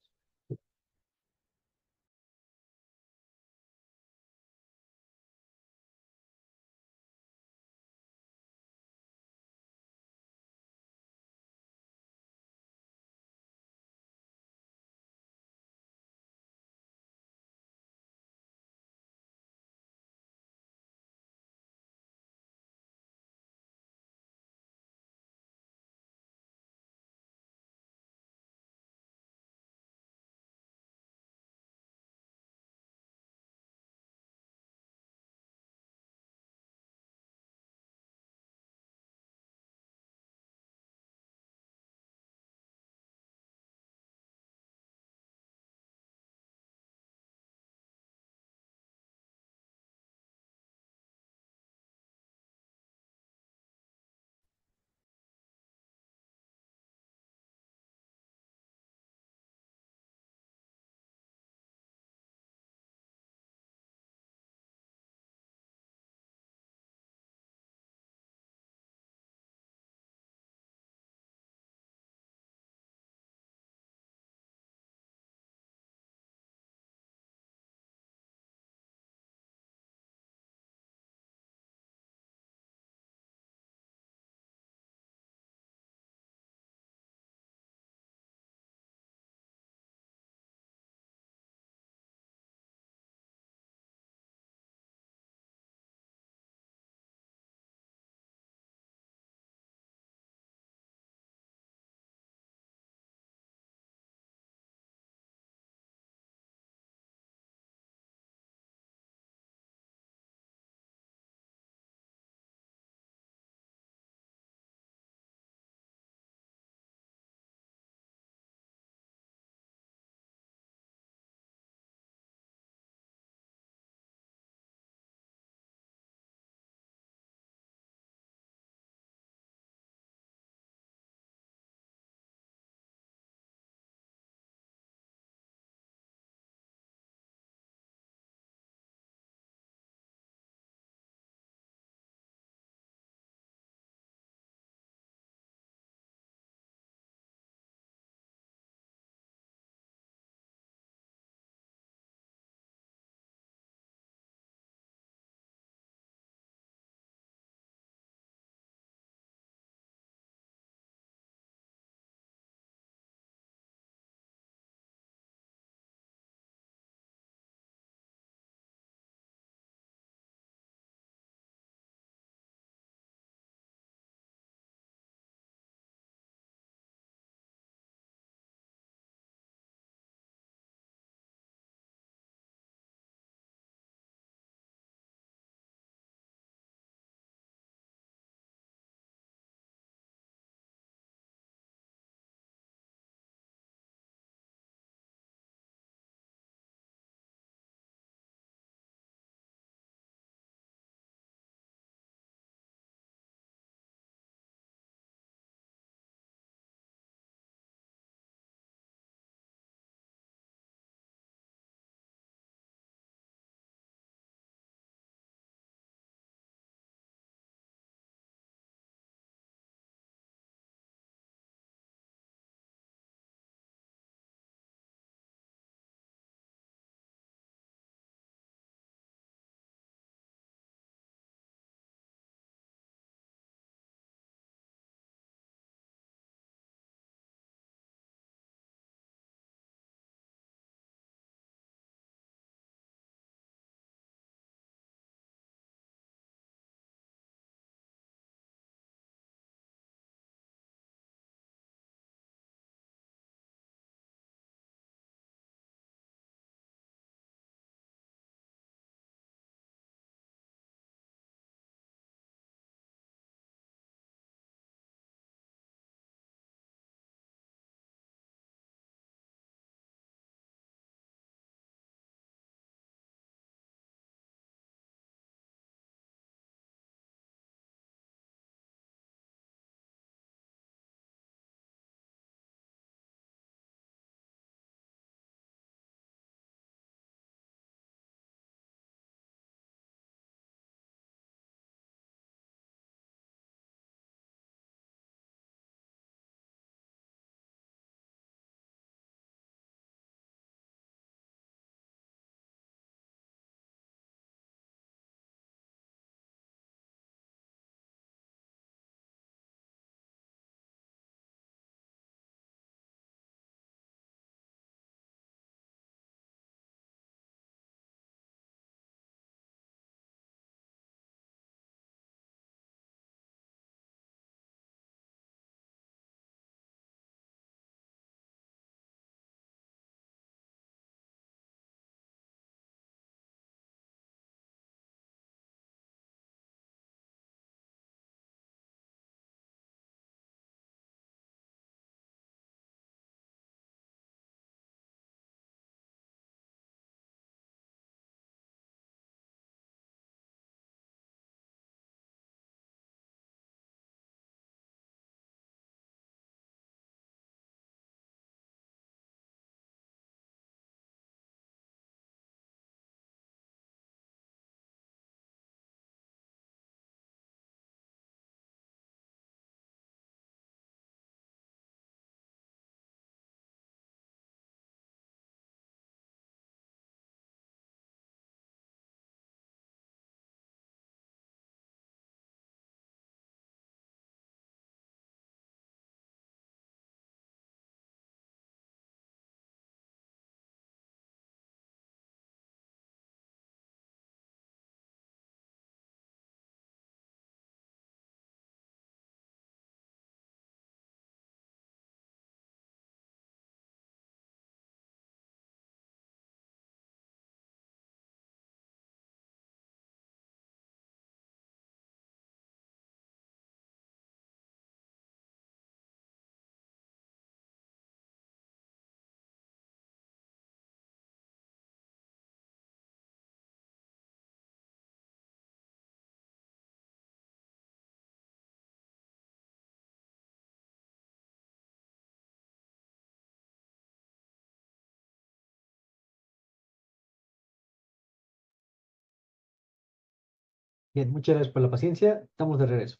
Bien, muchas gracias por la paciencia. Estamos de regreso.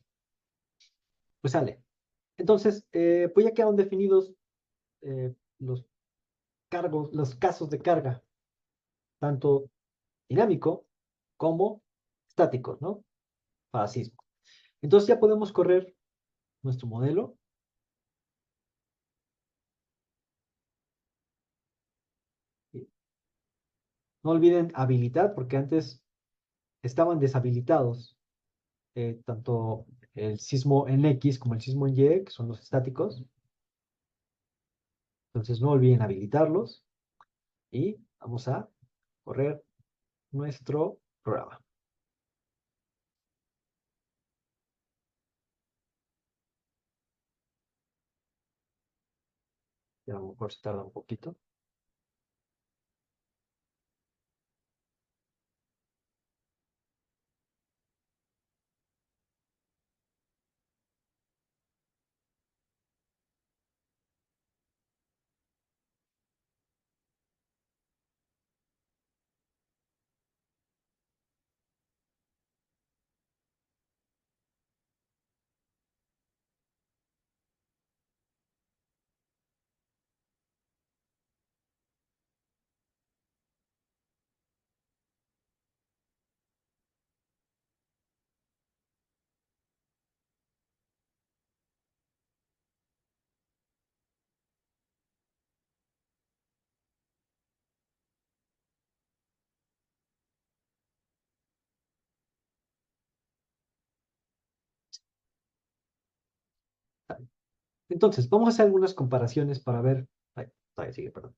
Pues sale. Entonces, pues ya quedaron definidos los cargos, los casos de carga, tanto dinámico como estático, ¿no? Para sismo. Entonces ya podemos correr nuestro modelo. No olviden habilitar, porque antes estaban deshabilitados tanto el sismo en X como el sismo en Y, que son los estáticos. Entonces no olviden habilitarlos y vamos a correr nuestro programa. Y a lo mejor se tarda un poquito. Entonces, vamos a hacer algunas comparaciones para ver. Ay, todavía sigue, perdón.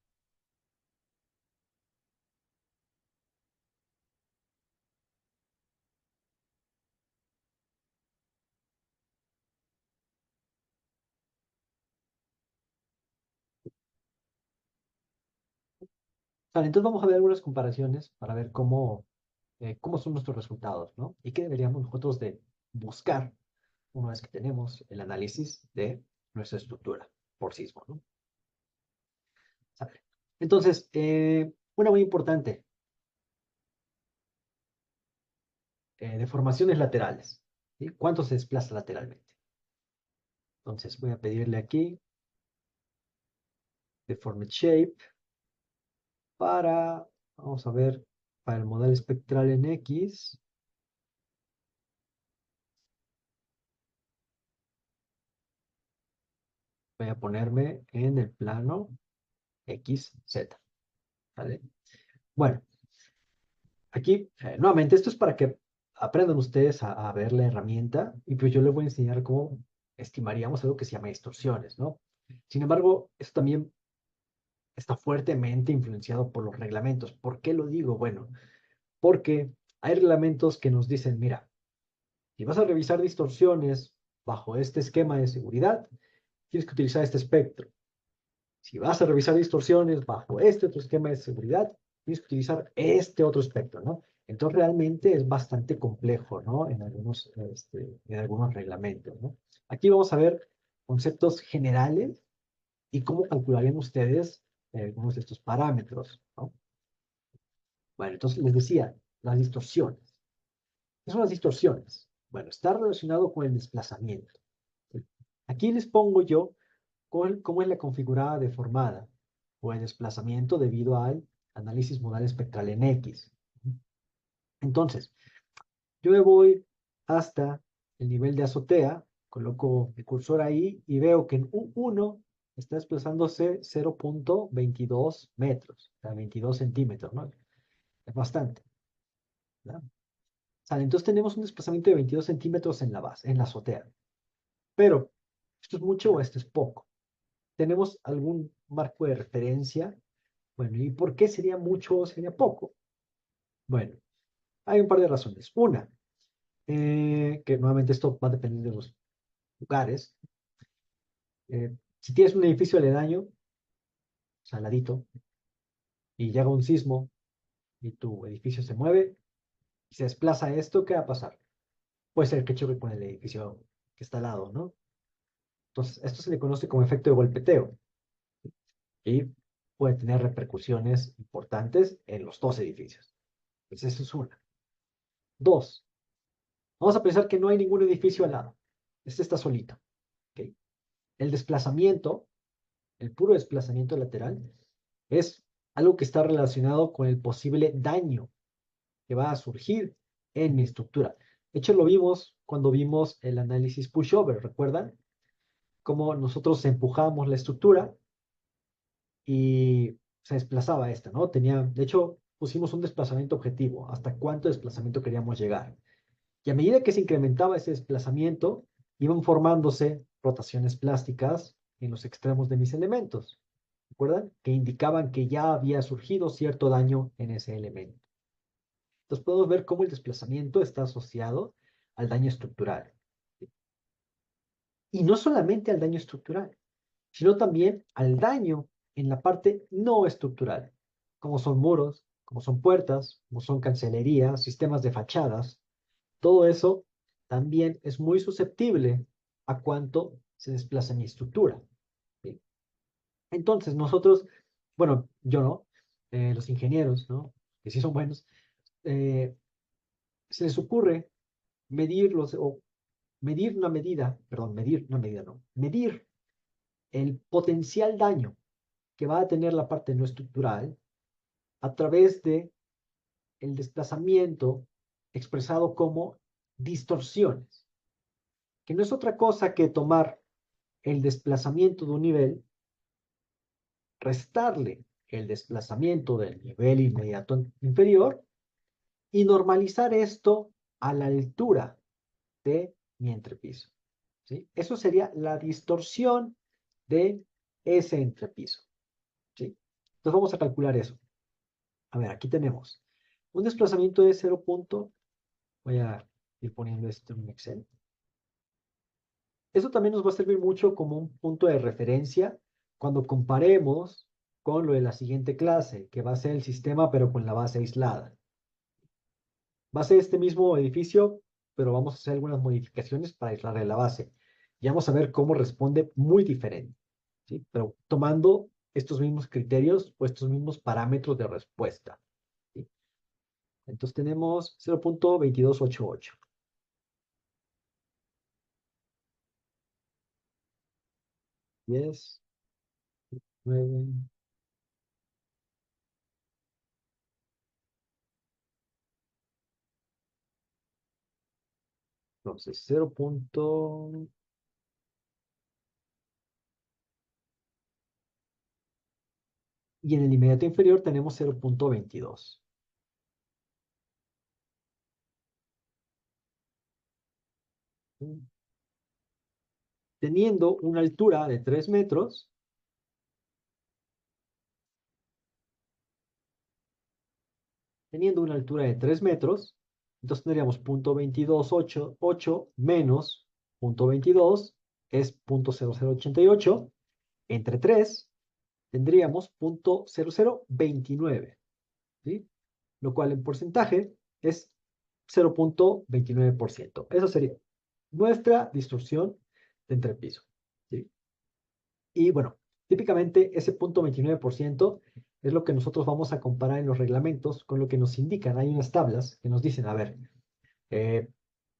Vale, entonces vamos a ver algunas comparaciones para ver cómo son nuestros resultados, ¿no? Y qué deberíamos nosotros de buscar una vez que tenemos el análisis de nuestra estructura por sismo, ¿no? ¿Sale? Entonces, una muy importante, deformaciones laterales, ¿sí? ¿Cuánto se desplaza lateralmente? Entonces, voy a pedirle aquí deformed shape para, vamos a ver, para el modelo espectral en X, voy a ponerme en el plano XZ, ¿vale? Bueno, aquí, nuevamente, esto es para que aprendan ustedes a ver la herramienta y pues yo les voy a enseñar cómo estimaríamos algo que se llama distorsiones, ¿no? Sin embargo, esto también está fuertemente influenciado por los reglamentos. ¿Por qué lo digo? Bueno, porque hay reglamentos que nos dicen, mira, si vas a revisar distorsiones bajo este esquema de seguridad, tienes que utilizar este espectro. Si vas a revisar distorsiones bajo este otro esquema de seguridad, tienes que utilizar este otro espectro, ¿no? Entonces realmente es bastante complejo, ¿no? En algunos reglamentos, ¿no? Aquí vamos a ver conceptos generales y cómo calcularían ustedes algunos de estos parámetros, ¿no? Bueno, entonces les decía, las distorsiones. ¿Qué son las distorsiones? Bueno, está relacionado con el desplazamiento. ¿Sí? Aquí les pongo yo cómo es la configurada deformada o el desplazamiento debido al análisis modal espectral en X. Entonces, yo me voy hasta el nivel de azotea, coloco el cursor ahí y veo que en U1 está desplazándose 0,22 metros, o sea, 22 centímetros, ¿no? Es bastante, ¿no? Sale, entonces tenemos un desplazamiento de 22 centímetros en la base, en la azotea. Pero, ¿esto es mucho o esto es poco? ¿Tenemos algún marco de referencia? Bueno, ¿y por qué sería mucho o sería poco? Bueno, hay un par de razones. Una, que nuevamente esto va a depender de los lugares. Si tienes un edificio aledaño, saladito, y llega un sismo y tu edificio se mueve y se desplaza esto, ¿qué va a pasar? Puede ser que choque con el edificio que está al lado, ¿no? Entonces, esto se le conoce como efecto de golpeteo y puede tener repercusiones importantes en los dos edificios. Entonces, eso es una. Dos, Vamos a pensar que no hay ningún edificio al lado. Este está solito. ¿Ok? El desplazamiento, el puro desplazamiento lateral, es algo que está relacionado con el posible daño que va a surgir en mi estructura. De hecho, lo vimos cuando vimos el análisis pushover, ¿recuerdan? Cómo nosotros empujamos la estructura y se desplazaba esta, ¿no? De hecho, pusimos un desplazamiento objetivo, hasta cuánto desplazamiento queríamos llegar. Y a medida que se incrementaba ese desplazamiento, iban formándose rotaciones plásticas en los extremos de mis elementos, ¿recuerdan? Que indicaban que ya había surgido cierto daño en ese elemento. Entonces podemos ver cómo el desplazamiento está asociado al daño estructural. Y no solamente al daño estructural, sino también al daño en la parte no estructural, como son muros, como son puertas, como son cancelerías, sistemas de fachadas. Todo eso también es muy susceptible a cuánto se desplaza mi estructura. ¿Sí? Entonces nosotros, bueno, yo no, los ingenieros, ¿no? Que sí son buenos, eh, se les ocurre o medir una medida, no, medir el potencial daño que va a tener la parte no estructural a través de el desplazamiento expresado como distorsiones, que no es otra cosa que tomar el desplazamiento de un nivel, restarle el desplazamiento del nivel inmediato inferior y normalizar esto a la altura de mi entrepiso. ¿Sí? Eso sería la distorsión de ese entrepiso. ¿Sí? Entonces vamos a calcular eso. A ver, aquí tenemos un desplazamiento de 0. Voy a ir poniendo esto en Excel. Eso también nos va a servir mucho como un punto de referencia cuando comparemos con lo de la siguiente clase, que va a ser el sistema pero con la base aislada. Va a ser este mismo edificio, pero vamos a hacer algunas modificaciones para aislarle la base. Y vamos a ver cómo responde muy diferente, ¿sí? Pero tomando estos mismos criterios o estos mismos parámetros de respuesta. ¿Sí? Entonces tenemos 0.2288. 10, 9, entonces 0. Y en el inmediato inferior tenemos 0.22. Teniendo una altura de 3 metros, entonces tendríamos 0.228 menos 0.22 es 0.0088. Entre 3 tendríamos 0.0029, ¿sí? Lo cual en porcentaje es 0.29%. Eso sería nuestra distorsión de entrepiso, ¿sí? Y bueno, típicamente ese 0.29% es lo que nosotros vamos a comparar en los reglamentos con lo que nos indican. Hay unas tablas que nos dicen, a ver, eh,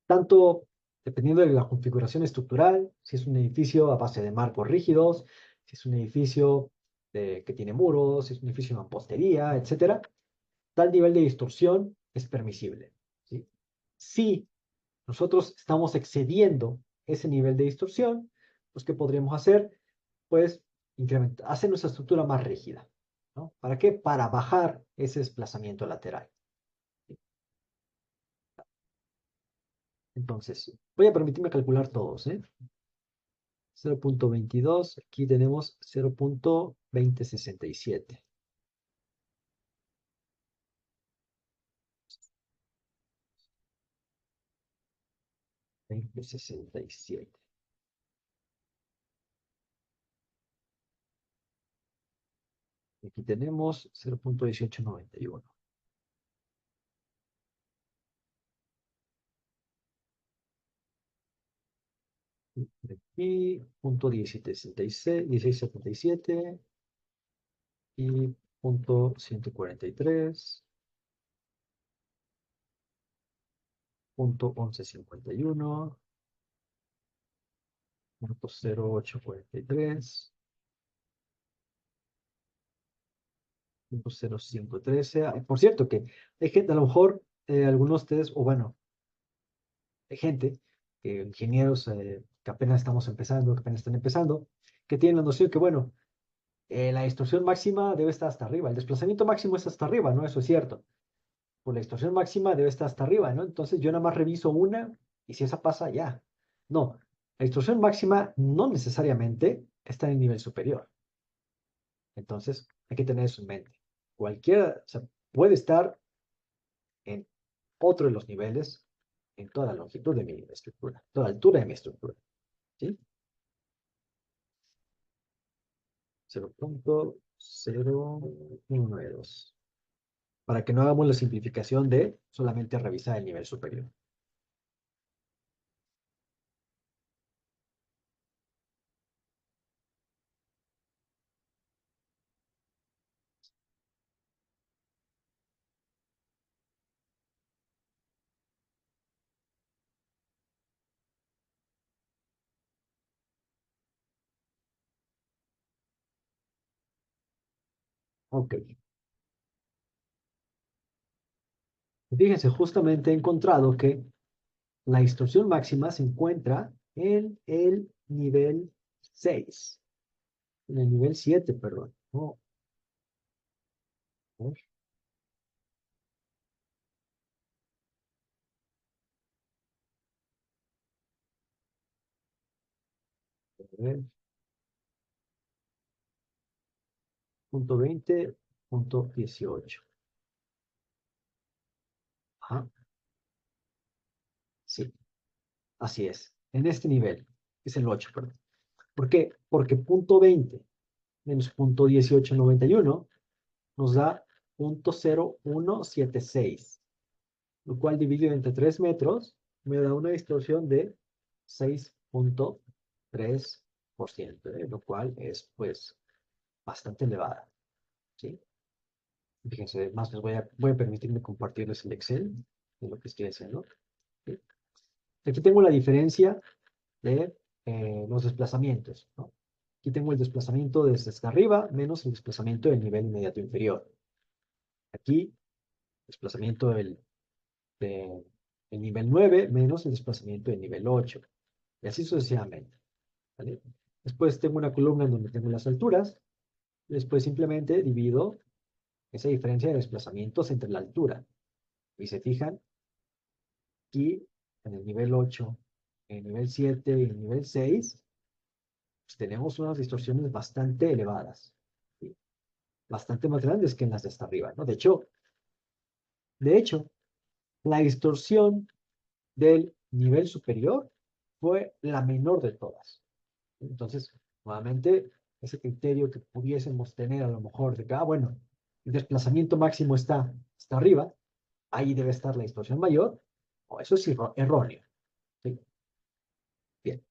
tanto dependiendo de la configuración estructural, si es un edificio a base de marcos rígidos, si es un edificio que tiene muros, si es un edificio de mampostería, etcétera, tal nivel de distorsión es permisible, ¿sí? Si nosotros estamos excediendo ese nivel de distorsión, pues ¿qué podríamos hacer? Pues hacer nuestra estructura más rígida, ¿no? ¿Para qué? Para bajar ese desplazamiento lateral. Entonces, voy a permitirme calcular todos, ¿eh? 0.22, aquí tenemos 0.2067. 2067. Aquí tenemos 0.1891. Aquí, punto 1677 y punto 143. 0.1151, 0.0843, 0.0513. Por cierto, que hay gente, a lo mejor, algunos de ustedes, o bueno, hay gente, ingenieros que apenas estamos empezando, que apenas están empezando, que tienen la noción que, bueno, la distorsión máxima debe estar hasta arriba, el desplazamiento máximo es hasta arriba, ¿no? Eso es cierto. Pues la distorsión máxima debe estar hasta arriba, ¿no? Entonces yo nada más reviso una y si esa pasa, ya. No, la distorsión máxima no necesariamente está en el nivel superior. Entonces hay que tener eso en mente. Cualquiera, o sea, puede estar en otro de los niveles en toda la longitud de mi estructura, toda la altura de mi estructura, ¿sí? 0.012. Para que no hagamos la simplificación de solamente revisar el nivel superior. Ok. Fíjense, justamente he encontrado que la distorsión máxima se encuentra en el nivel 6, en el nivel 7, perdón. No, a ver, punto 20, punto 18. Ajá, sí, así es. En este nivel, es el 8, perdón. ¿Por qué? Porque punto 20 menos punto 1891 nos da punto 0.176, lo cual dividido entre 3 metros me da una distorsión de 6.3%, lo cual es pues bastante elevada, ¿sí? Fíjense, más les voy a permitirme compartirles el Excel de lo que estoy haciendo, ¿sí? Aquí tengo la diferencia de los desplazamientos, ¿no? Aquí tengo el desplazamiento desde hasta arriba menos el desplazamiento del nivel inmediato inferior. Aquí, desplazamiento de- del nivel 9 menos el desplazamiento del nivel 8. Y así sucesivamente, ¿vale? Después tengo una columna en donde tengo las alturas. Después simplemente divido esa diferencia de desplazamientos entre la altura. Y se fijan, aquí en el nivel 8, en el nivel 7 y en el nivel 6, pues tenemos unas distorsiones bastante elevadas, ¿sí? Bastante más grandes que en las de hasta arriba, ¿no? De hecho, la distorsión del nivel superior fue la menor de todas. Entonces, nuevamente, ese criterio que pudiésemos tener a lo mejor de que, bueno, el desplazamiento máximo está arriba, ahí debe estar la distorsión mayor, o eso es erróneo. ¿Sí? Bien.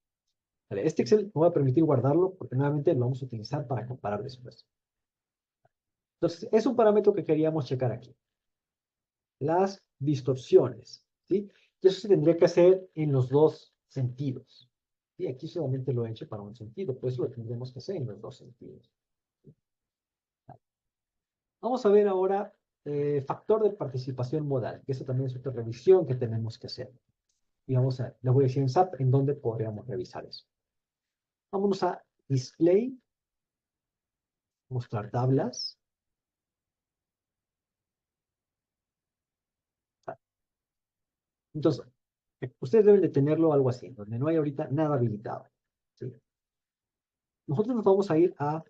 Vale, este Excel me va a permitir guardarlo porque nuevamente lo vamos a utilizar para comparar después. Entonces, es un parámetro que queríamos checar aquí. Las distorsiones, ¿sí? Y eso se tendría que hacer en los dos sentidos. Y aquí solamente lo he hecho para un sentido, pues lo tendremos que hacer en los dos sentidos. Vamos a ver ahora factor de participación modal, que eso también es otra revisión que tenemos que hacer. Y les voy a decir en SAP en dónde podríamos revisar eso. Vámonos a Display, mostrar tablas. Entonces, ustedes deben de tenerlo algo así, donde no hay ahorita nada habilitado, ¿sí? Nosotros nos vamos a ir a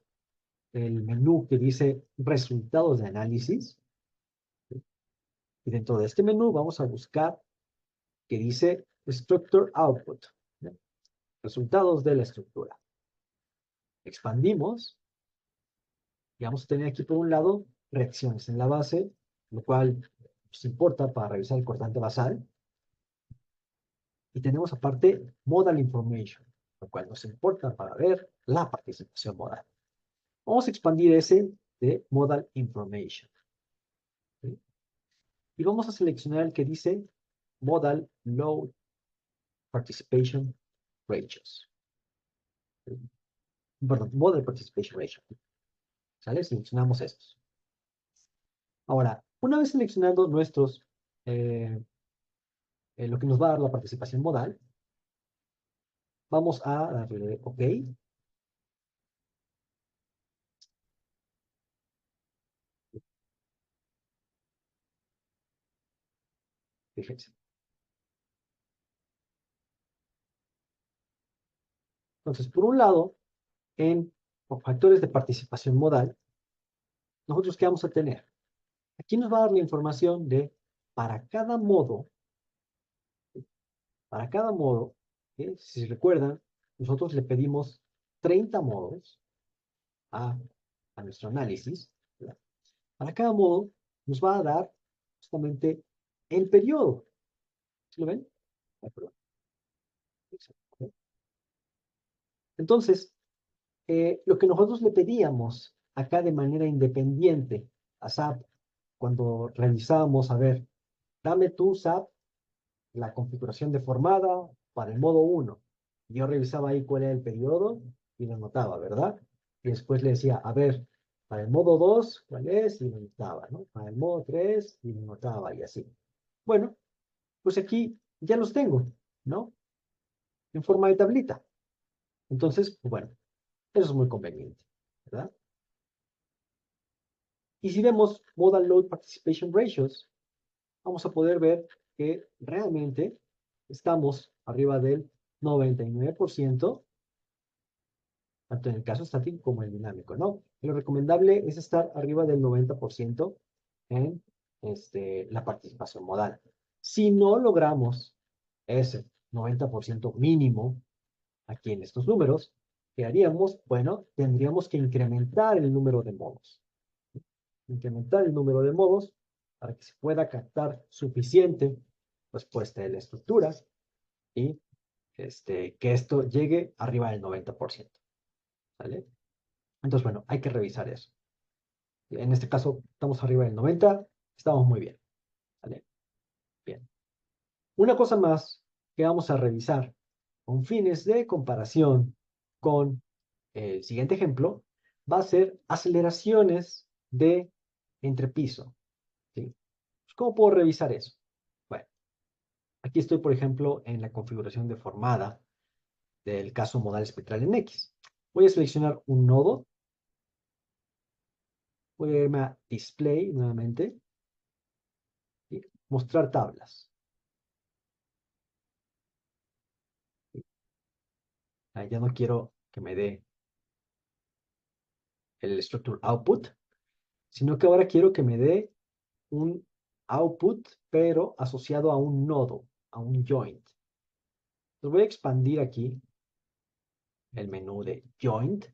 el menú que dice resultados de análisis, ¿sí? Y dentro de este menú vamos a buscar que dice Structure Output, ¿sí? Resultados de la estructura. Expandimos y vamos a tener aquí por un lado reacciones en la base, lo cual nos importa para revisar el cortante basal. Y tenemos aparte Modal Information, lo cual nos importa para ver la participación modal. Vamos a expandir ese de Modal Information, ¿sí? Y vamos a seleccionar el que dice Modal Load Participation Ratios. Perdón, Model Participation Ratio. ¿Sale? Seleccionamos estos. Ahora, una vez seleccionando nuestros, lo que nos va a dar la participación modal, vamos a darle OK. Fíjense. Entonces, por un lado, en factores de participación modal, nosotros ¿qué vamos a tener? Aquí nos va a dar la información de para cada modo, si recuerdan, nosotros le pedimos 30 modos a, a nuestro análisis, ¿verdad? Para cada modo nos va a dar justamente el periodo. ¿Sí lo ven? Ah, perdón. Entonces, lo que nosotros le pedíamos acá de manera independiente a SAP, cuando revisábamos, a ver, dame tú, SAP, la configuración deformada para el modo 1. Yo revisaba ahí cuál era el periodo y lo anotaba, ¿verdad? Y después le decía, a ver, para el modo 2, ¿cuál es? Y lo anotaba, ¿no? Para el modo 3, y lo anotaba, y así. Bueno, pues aquí ya los tengo, ¿no? En forma de tablita. Entonces, pues bueno, eso es muy conveniente, ¿verdad? Y si vemos Modal Load Participation Ratios, vamos a poder ver que realmente estamos arriba del 99%, tanto en el caso estático como en el dinámico, ¿no? Lo recomendable es estar arriba del 90% en la participación modal. Si no logramos ese 90% mínimo aquí en estos números, ¿qué haríamos? Bueno, tendríamos que incrementar el número de modos. Incrementar el número de modos para que se pueda captar suficiente respuesta de la estructura y que esto llegue arriba del 90%. ¿Vale? Entonces, bueno, hay que revisar eso. En este caso, estamos arriba del 90, estamos muy bien. ¿Vale? Bien. Una cosa más que vamos a revisar con fines de comparación con el siguiente ejemplo va a ser aceleraciones de entrepiso. ¿Sí? ¿Cómo puedo revisar eso? Bueno, aquí estoy, por ejemplo, en la configuración deformada del caso modal espectral en X. Voy a seleccionar un nodo. Voy a irme a Display nuevamente y mostrar tablas. Ya no quiero que me dé el structure output, sino que ahora quiero que me dé un output, pero asociado a un nodo, a un joint. Entonces voy a expandir aquí el menú de joint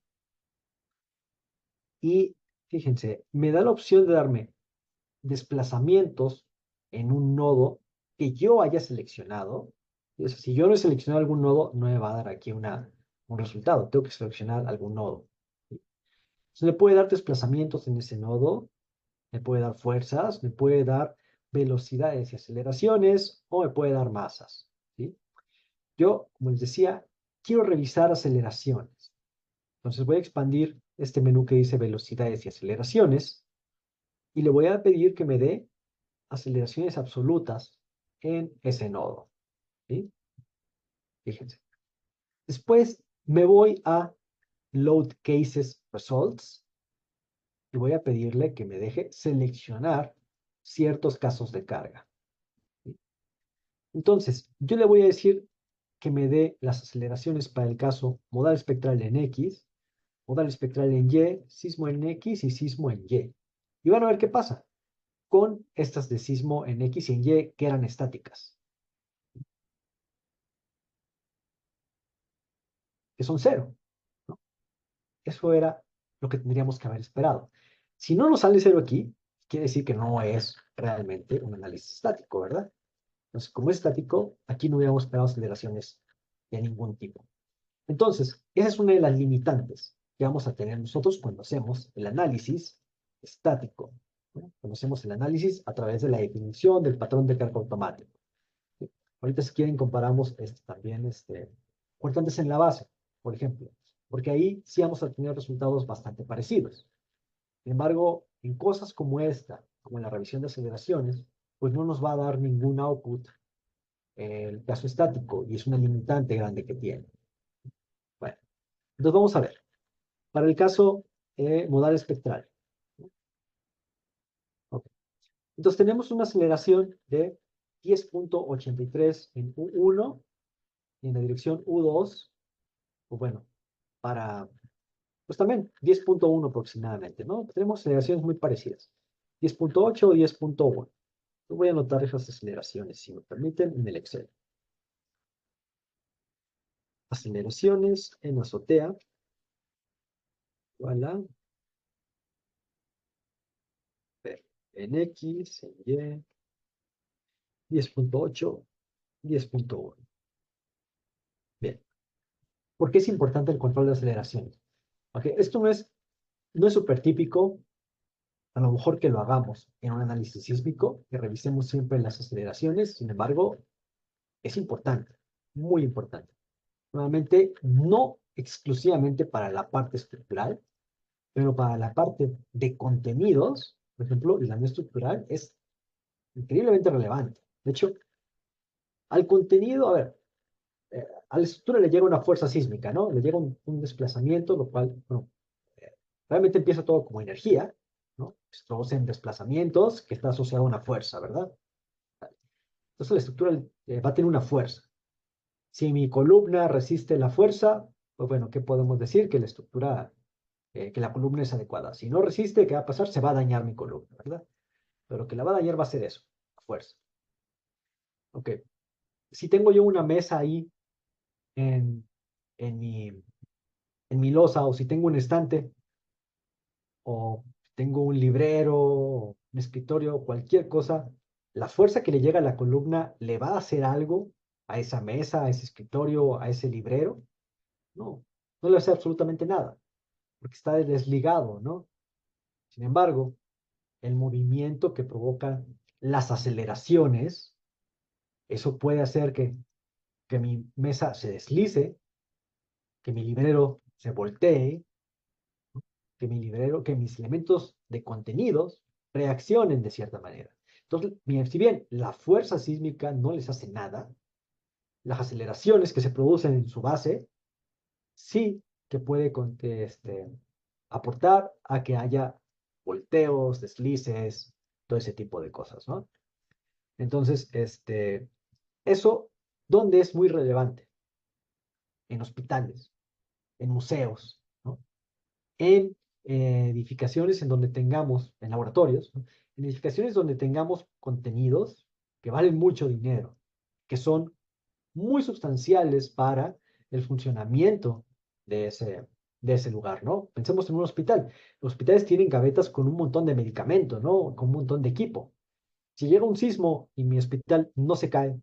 y fíjense, me da la opción de darme desplazamientos en un nodo que yo haya seleccionado. O sea, si yo no he seleccionado algún nodo, no me va a dar aquí un resultado. Tengo que seleccionar algún nodo. Se le puede dar desplazamientos en ese nodo, me puede dar fuerzas, me puede dar velocidades y aceleraciones, o me puede dar masas. ¿Sí? Yo, como les decía, quiero revisar aceleraciones. Entonces voy a expandir este menú que dice velocidades y aceleraciones y le voy a pedir que me dé aceleraciones absolutas en ese nodo. ¿Sí? Fíjense. Después me voy a Load Cases Results y voy a pedirle que me deje seleccionar ciertos casos de carga. ¿Sí? Entonces, yo le voy a decir que me dé las aceleraciones para el caso modal espectral en X, modal espectral en Y, sismo en X y sismo en Y. Y van a ver qué pasa con estas de sismo en X y en Y que eran estáticas, que son cero, ¿no? Eso era lo que tendríamos que haber esperado. Si no nos sale cero aquí, quiere decir que no es realmente un análisis estático, ¿verdad? Entonces, como es estático, aquí no hubiéramos esperado aceleraciones de ningún tipo. Entonces, esa es una de las limitantes que vamos a tener nosotros cuando hacemos el análisis estático, ¿no? Cuando hacemos el análisis a través de la definición del patrón de carga automático. Ahorita si quieren comparamos también cortantes en la base, por ejemplo, porque ahí sí vamos a tener resultados bastante parecidos. Sin embargo, en cosas como esta, como en la revisión de aceleraciones, pues no nos va a dar ningún output el caso estático y es una limitante grande que tiene. Bueno, entonces vamos a ver. Para el caso modal espectral. Okay. Entonces tenemos una aceleración de 10.83 en U1 y en la dirección U2, pues bueno, para, pues también 10.1 aproximadamente, ¿no? Tenemos aceleraciones muy parecidas. 10.8 o 10.1. Voy a anotar esas aceleraciones, si me permiten, en el Excel. Aceleraciones en azotea. Voilà. En X, en Y, 10.8, 10.1. Bien. ¿Por qué es importante el control de aceleraciones? Okay. Esto no es súper típico, a lo mejor que lo hagamos en un análisis sísmico, que revisemos siempre las aceleraciones, sin embargo, es importante, muy importante. Nuevamente, no exclusivamente para la parte estructural, pero para la parte de contenidos, por ejemplo, el daño estructural es increíblemente relevante. De hecho, al contenido, a ver, a la estructura le llega una fuerza sísmica, ¿no? Le llega un desplazamiento, lo cual, bueno, eh, realmente empieza todo como energía, ¿no? Se traduce en desplazamientos que está asociado a una fuerza, ¿verdad? Entonces la estructura va a tener una fuerza. Si mi columna resiste la fuerza, pues bueno, ¿qué podemos decir? Que la estructura, que la columna es adecuada. Si no resiste, ¿qué va a pasar? Se va a dañar mi columna, ¿verdad? Pero lo que la va a dañar va a ser eso, la fuerza. Ok. Si tengo yo una mesa ahí en, en mi, en mi losa, o si tengo un estante, o tengo un librero, un escritorio, cualquier cosa, la fuerza que le llega a la columna le va a hacer algo a esa mesa, a ese escritorio, a ese librero. No, no le hace absolutamente nada, porque está desligado, ¿no? Sin embargo, el movimiento que provoca las aceleraciones, eso puede hacer que mi mesa se deslice, que mi librero se voltee, que mi librero, que mis elementos de contenidos reaccionen de cierta manera. Entonces, si bien la fuerza sísmica no les hace nada, las aceleraciones que se producen en su base sí que puede aportar a que haya volteos, deslices, todo ese tipo de cosas, ¿no? Entonces, eso, ¿dónde es muy relevante? En hospitales, en museos, ¿no? En edificaciones en donde tengamos, en laboratorios, ¿no? En edificaciones donde tengamos contenidos que valen mucho dinero, que son muy sustanciales para el funcionamiento de ese lugar, ¿no? Pensemos en un hospital. Los hospitales tienen gavetas con un montón de medicamento, ¿no? Con un montón de equipo. Si llega un sismo y mi hospital no se cae,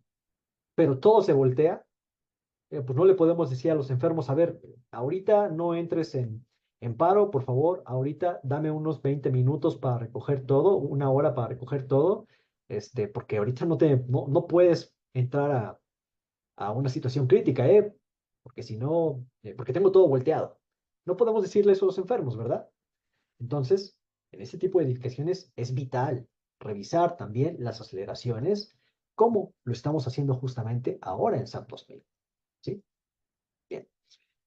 pero todo se voltea, pues no le podemos decir a los enfermos, a ver, ahorita no entres en paro, por favor, ahorita dame unos 20 minutos para recoger todo, una hora para recoger todo, porque ahorita no puedes entrar a una situación crítica, porque si no, porque tengo todo volteado. No podemos decirle eso a los enfermos, ¿verdad? Entonces, en este tipo de edificaciones es vital revisar también las aceleraciones, como lo estamos haciendo justamente ahora en SAP 2000, ¿sí? Bien.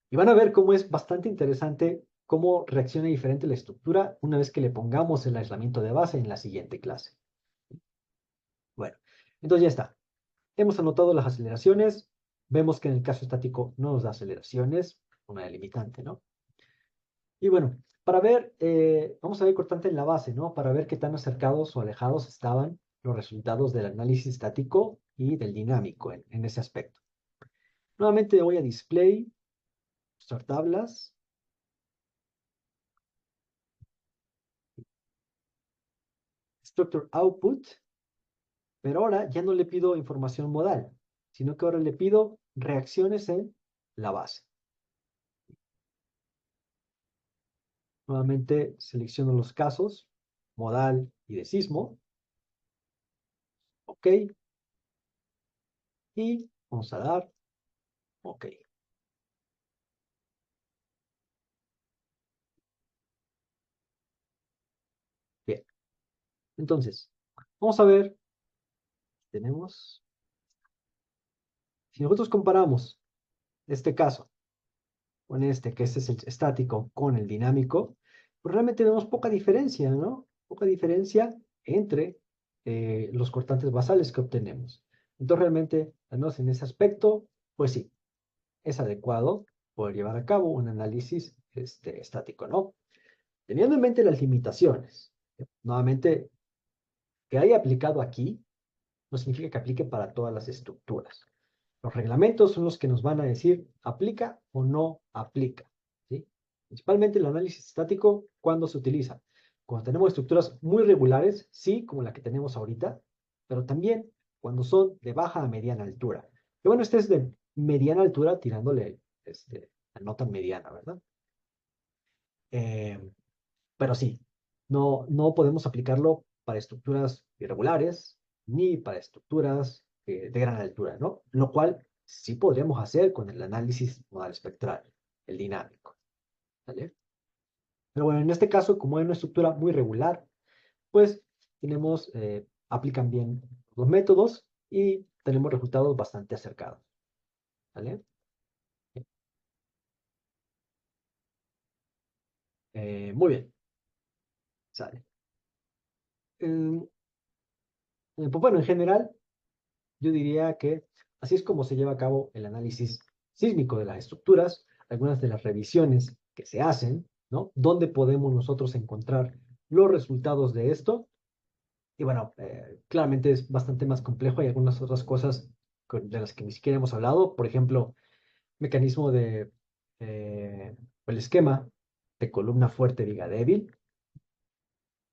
Y van a ver cómo es bastante interesante cómo reacciona diferente la estructura una vez que le pongamos el aislamiento de base en la siguiente clase. Bueno, entonces ya está. Hemos anotado las aceleraciones. Vemos que en el caso estático no nos da aceleraciones, una limitante, ¿no? Y bueno, para ver, vamos a ver cortante en la base, ¿no? Para ver qué tan acercados o alejados estaban los resultados del análisis estático y del dinámico en ese aspecto. Nuevamente voy a display, mostrar tablas, structure output, pero ahora ya no le pido información modal, sino que ahora le pido reacciones en la base. Nuevamente selecciono los casos, modal y de sismo. Ok. y vamos a dar OK. Bien, entonces, vamos a ver, tenemos, si nosotros comparamos este caso con este, que este es el estático, con el dinámico, pues realmente vemos poca diferencia, ¿no? Poca diferencia entre los cortantes basales que obtenemos. Entonces, realmente, al menos en ese aspecto, pues sí, es adecuado poder llevar a cabo un análisis estático, ¿no? Teniendo en mente las limitaciones, nuevamente, que haya aplicado aquí no significa que aplique para todas las estructuras. Los reglamentos son los que nos van a decir aplica o no aplica, ¿sí? Principalmente el análisis estático, ¿cuándo se utiliza? Cuando tenemos estructuras muy regulares, sí, como la que tenemos ahorita, pero también cuando son de baja a mediana altura. Y bueno, este es de mediana altura tirándole la nota mediana, ¿verdad? Eh, pero sí, no podemos aplicarlo para estructuras irregulares ni para estructuras de gran altura, ¿no? Lo cual sí podríamos hacer con el análisis modal espectral, el dinámico, ¿vale? Pero bueno, en este caso, como es una estructura muy regular, pues aplican bien los métodos y tenemos resultados bastante acercados, ¿vale? Muy bien, sale. Eh, pues bueno, en general, yo diría que así es como se lleva a cabo el análisis sísmico de las estructuras, algunas de las revisiones que se hacen, ¿no? ¿Dónde podemos nosotros encontrar los resultados de esto? Y bueno, claramente es bastante más complejo. Hay algunas otras cosas de las que ni siquiera hemos hablado. Por ejemplo, mecanismo eh, el esquema de columna fuerte, viga débil.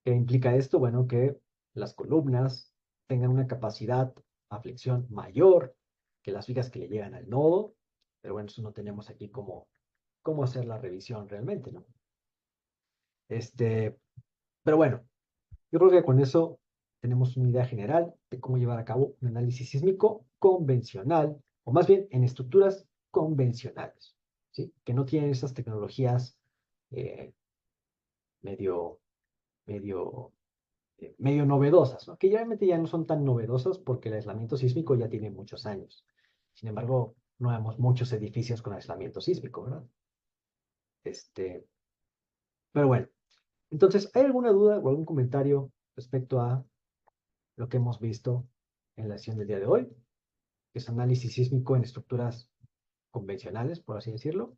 ¿Qué implica esto? Bueno, que las columnas tengan una capacidad a flexión mayor que las vigas que le llegan al nodo, pero bueno, eso no tenemos aquí cómo hacer la revisión realmente, ¿no? Este, pero bueno, yo creo que con eso tenemos una idea general de cómo llevar a cabo un análisis sísmico convencional, o más bien en estructuras convencionales, ¿sí? Que no tienen esas tecnologías eh, medio, medio medio novedosas, ¿no? Que realmente ya no son tan novedosas porque el aislamiento sísmico ya tiene muchos años. Sin embargo, no vemos muchos edificios con aislamiento sísmico, ¿verdad? Este, pero bueno, entonces, ¿hay alguna duda o algún comentario respecto a lo que hemos visto en la sesión del día de hoy? Que es análisis sísmico en estructuras convencionales, por así decirlo,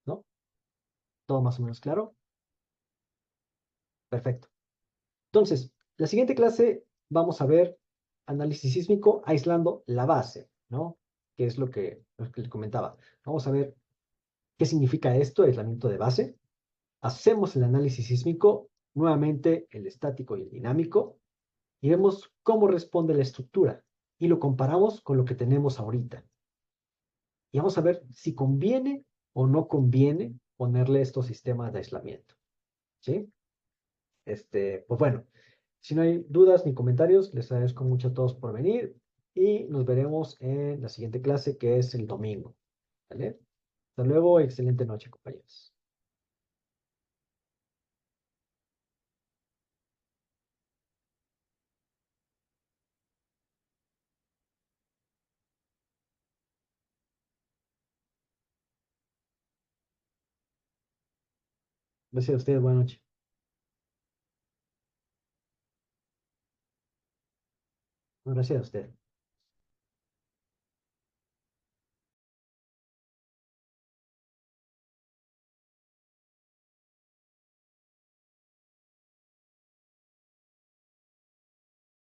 ¿no? ¿Todo más o menos claro? Perfecto. Entonces, la siguiente clase vamos a ver análisis sísmico aislando la base, ¿no? Que es lo que les comentaba. Vamos a ver qué significa esto, aislamiento de base. Hacemos el análisis sísmico, nuevamente el estático y el dinámico, y vemos cómo responde la estructura. Y lo comparamos con lo que tenemos ahorita. Y vamos a ver si conviene o no conviene ponerle estos sistemas de aislamiento. ¿Sí? Pues bueno, si no hay dudas ni comentarios, les agradezco mucho a todos por venir y nos veremos en la siguiente clase que es el domingo. ¿Vale? Hasta luego, excelente noche, compañeros. Gracias a ustedes, buenas noches. Gracias a ustedes.